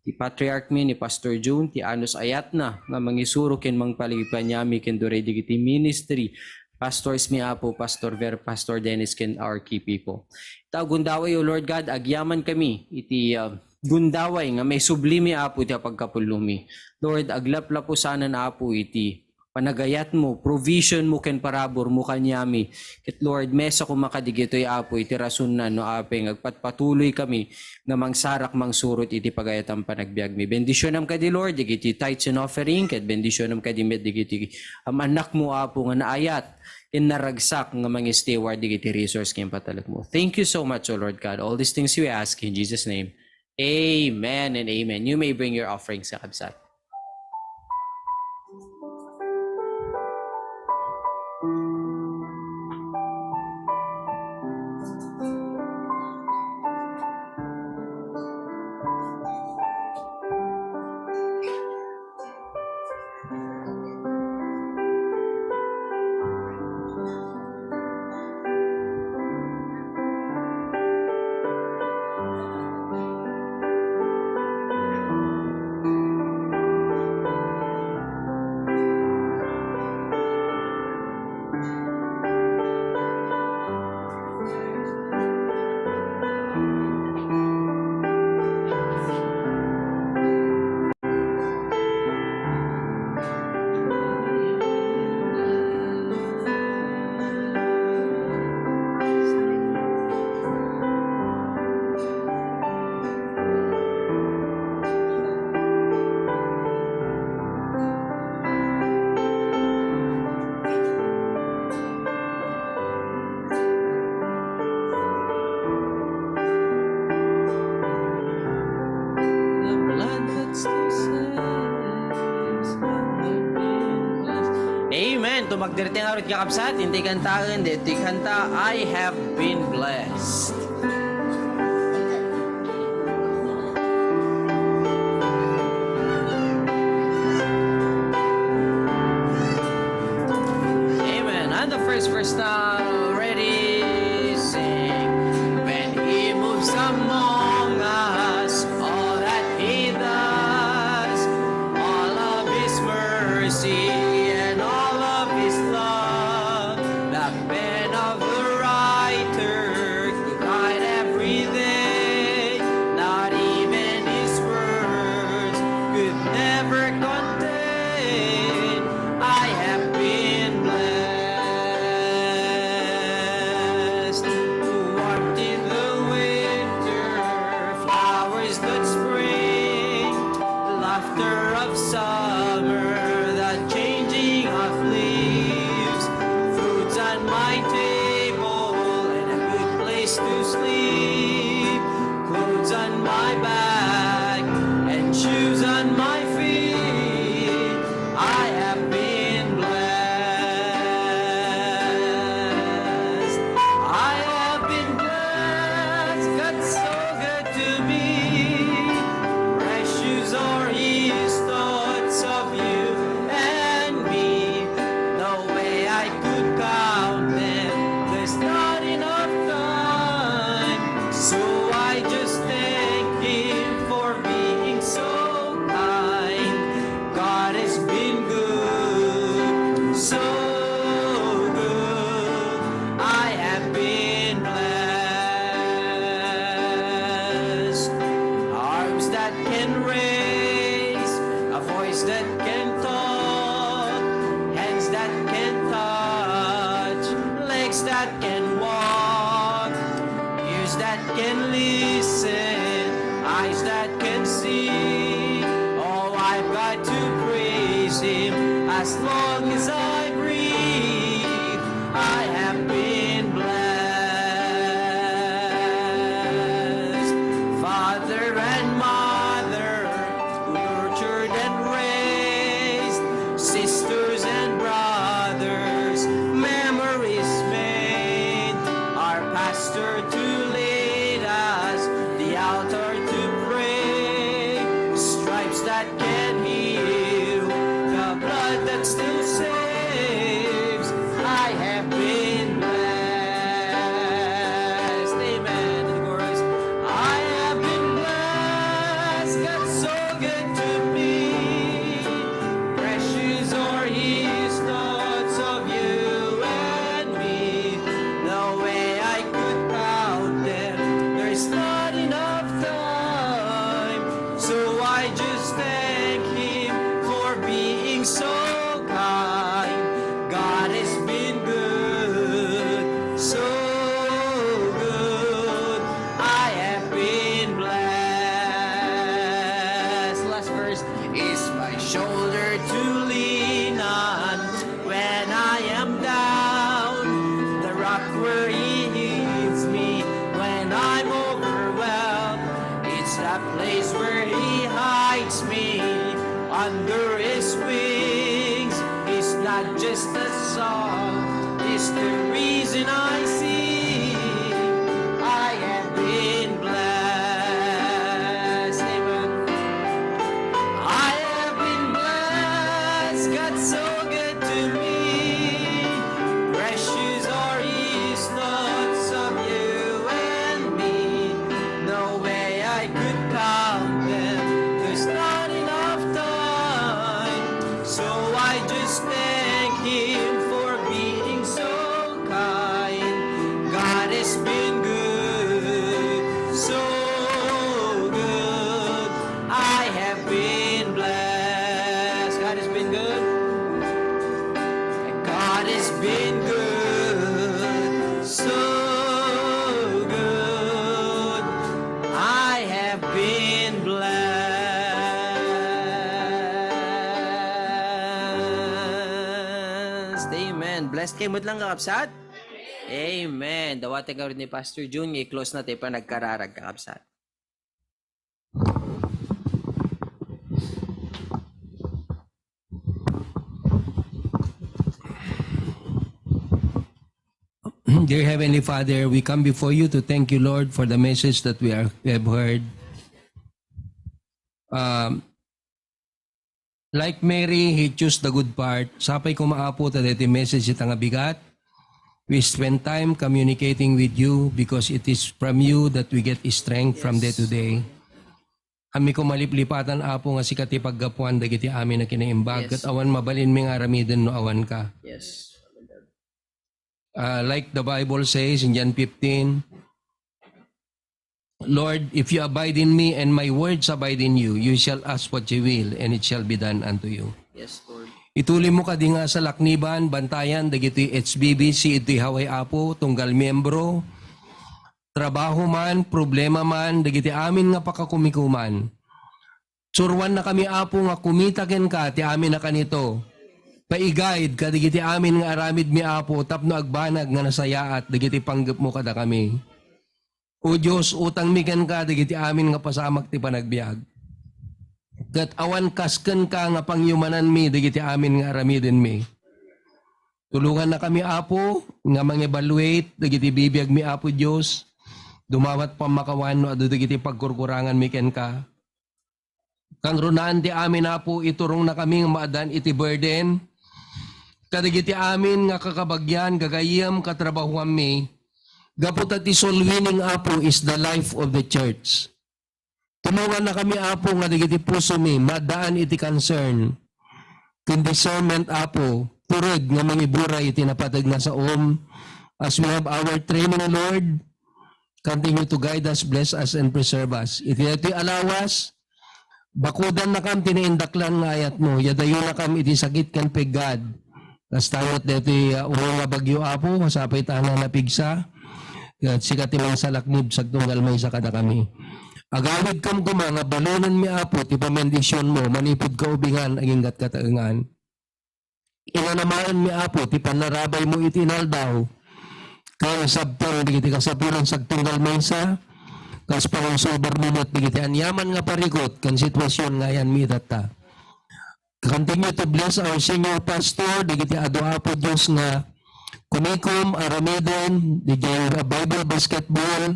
ti patriarch mi ni Pastor June ti anos ayat na nga mangisuro ken mangpaligipan nyami ken dure digiti ministry pastors mi apo Pastor Ver, Pastor Dennis ken our key people. Itaw gundaway, O Lord God, agyaman kami iti gundaway nga may sublimi apo iti pagkapulumi. Lord, aglaplap po sana na apo iti panagayat mo, provision mo ken parabor mo kanyami. Ket Lord, mesa ko makadigitoy apo iti rason na no apeng agpatpatuloy kami nga mangsarak mangsurot iti pagayatan panagbiag mi. Bendisyonam kadi Lord, digiti tithes and offering, ket bendisyonam kadi met digiti anak mo apo nga naayat ken naragsak nga mangisteward digiti resource ken patalek mo. Thank you so much, O Lord God. All these things we ask in Jesus' name. Amen and amen. You may bring your offerings sa kabsat. Amen. Tumagdirti nga rin kakabsat, hindi kantaan, hindi kanta, I have been blessed. Amen. And the first verse now, ready, sing. When he moves among us, all that he does, all of his mercy, that can walk, ears that can listen, eyes that can see. Oh, I've got to praise Him as long as I breathe. I have been blessed. Father and mother, nurtured and raised, sisters and brothers, memories made. Our pastor to lead us, the altar to pray, stripes that can heal, the blood that still saves. I have been blessed. Amen. And the chorus. I have been blessed. God's so good to me. Precious are His thoughts of you and me. No way I could count them. There's not enough time. So I just thank Him for being so kind. God has been good, so good. I have been blessed. Last verse is my shoulder to lean on when I am down. The rock where He leads me when I'm overwhelmed. It's that place where He hides me under His wings. It's not just a song, it's the reason I sing. I have been blessed. Amen. I have been blessed. God's so good to me. Precious are His thoughts of you and me. No way I could count them. There's not enough time. So I just thank Him for being so kind. God has been good, so good. I have been blessed. God has been good. God has been good, so good. I have been blessed. Amen. Blessed kayo mo lang kakapsat? Amen. Dawatan ka rin ni Pastor June. I-close natin pa nagkararag kakapsat. Dear Heavenly Father, we come before you to thank you, Lord, for the message that we have heard. Like Mary, he chose the good part. Sapay ko maapo ta dito message ita nga bigat. We spend time communicating with you because it is from you that we get strength from day to day. Ami ko maliplipatan apo nga si katipaggapuan dagiti amin na kinaimbag. Yes. Kat awan mabalin mi nga aramiden no awan ka. Yes. Like the Bible says in John 15, Lord, if you abide in me and my words abide in you, you shall ask what you will and it shall be done unto you. Yes, Lord. Ituli mo ka di nga sa lakniban, bantayan, dagiti HBBC, iti haway apo, tunggal miyembro, trabaho man, problema man, dagiti amin nga pakakumikuman. Surwan na kami apo nga kumitaken ka, ti amin na kanito. Pa-guide ka, dagiti amin nga aramid mi apo, tapno agbanag nga nasayaat, dagiti panggap mo kada kami. O Diyos, utang mikan ka, dagiti amin nga pasamak ti panagbiag. Kat awan kasken ka nga pangyumanan mi, dagiti amin nga aramidin mi. Tulungan na kami apo, nga mang-evaluate, dagiti bibiyag mi apo Diyos, dumawat pamakawan no adu dagiti pagkurkurangan mi ken ka. Kang runaan ti amin apo, iturong na kami nga maadan iti burden, kadagiti amin nga kakabagyan, gagayam, katrabahuan mi, gaputa ti soul winning apo is the life of the church. Tumungan na kami apo nga dagiti puso mi, madaan iti concern, kin discernment apo, turod nga mangiburay iti napatag na sa as we have our training, Lord, continue to guide us, bless us, and preserve us. Iti alawas, bakudan na kam tinaindaklan nga ayat mo, yadayo na kam iti sakit kan pe God, Kastangot dito umong nga bagyo apo, masapay tanan na pigsa. At sikat imang salaknib sa tunggal may sa kada kami. Agawid kam kuma nga balonan mi apo, ti pamendisyon mo, manipod ka ubingan, aging gat kataangan. Inanamaan mi apo, ti panarabay mo itinaldaw. Kaya sabtang digiti kasapunan sa tunggal may sa, kas parang sober minot digiti anyaman nga parikot, kan sitwasyon nga yan mi data. Continue to bless our senior pastor, digiti ado apo Diyos nga Kumikom, Aramedon, digay Bible Basketball,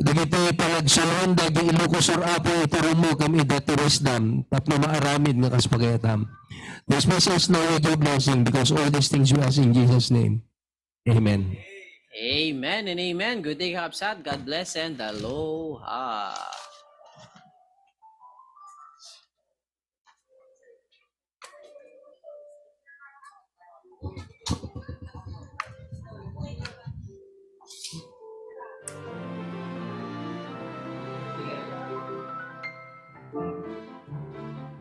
digiti panagsunon, dagi Ilocosur apo, ituro mo kami dati wisdom, tapno maaramid nga kaspagayatam. This message now with your blessing, because all these things we ask in Jesus' name. Amen. Amen and amen. Good day, Kapsat. God bless and aloha.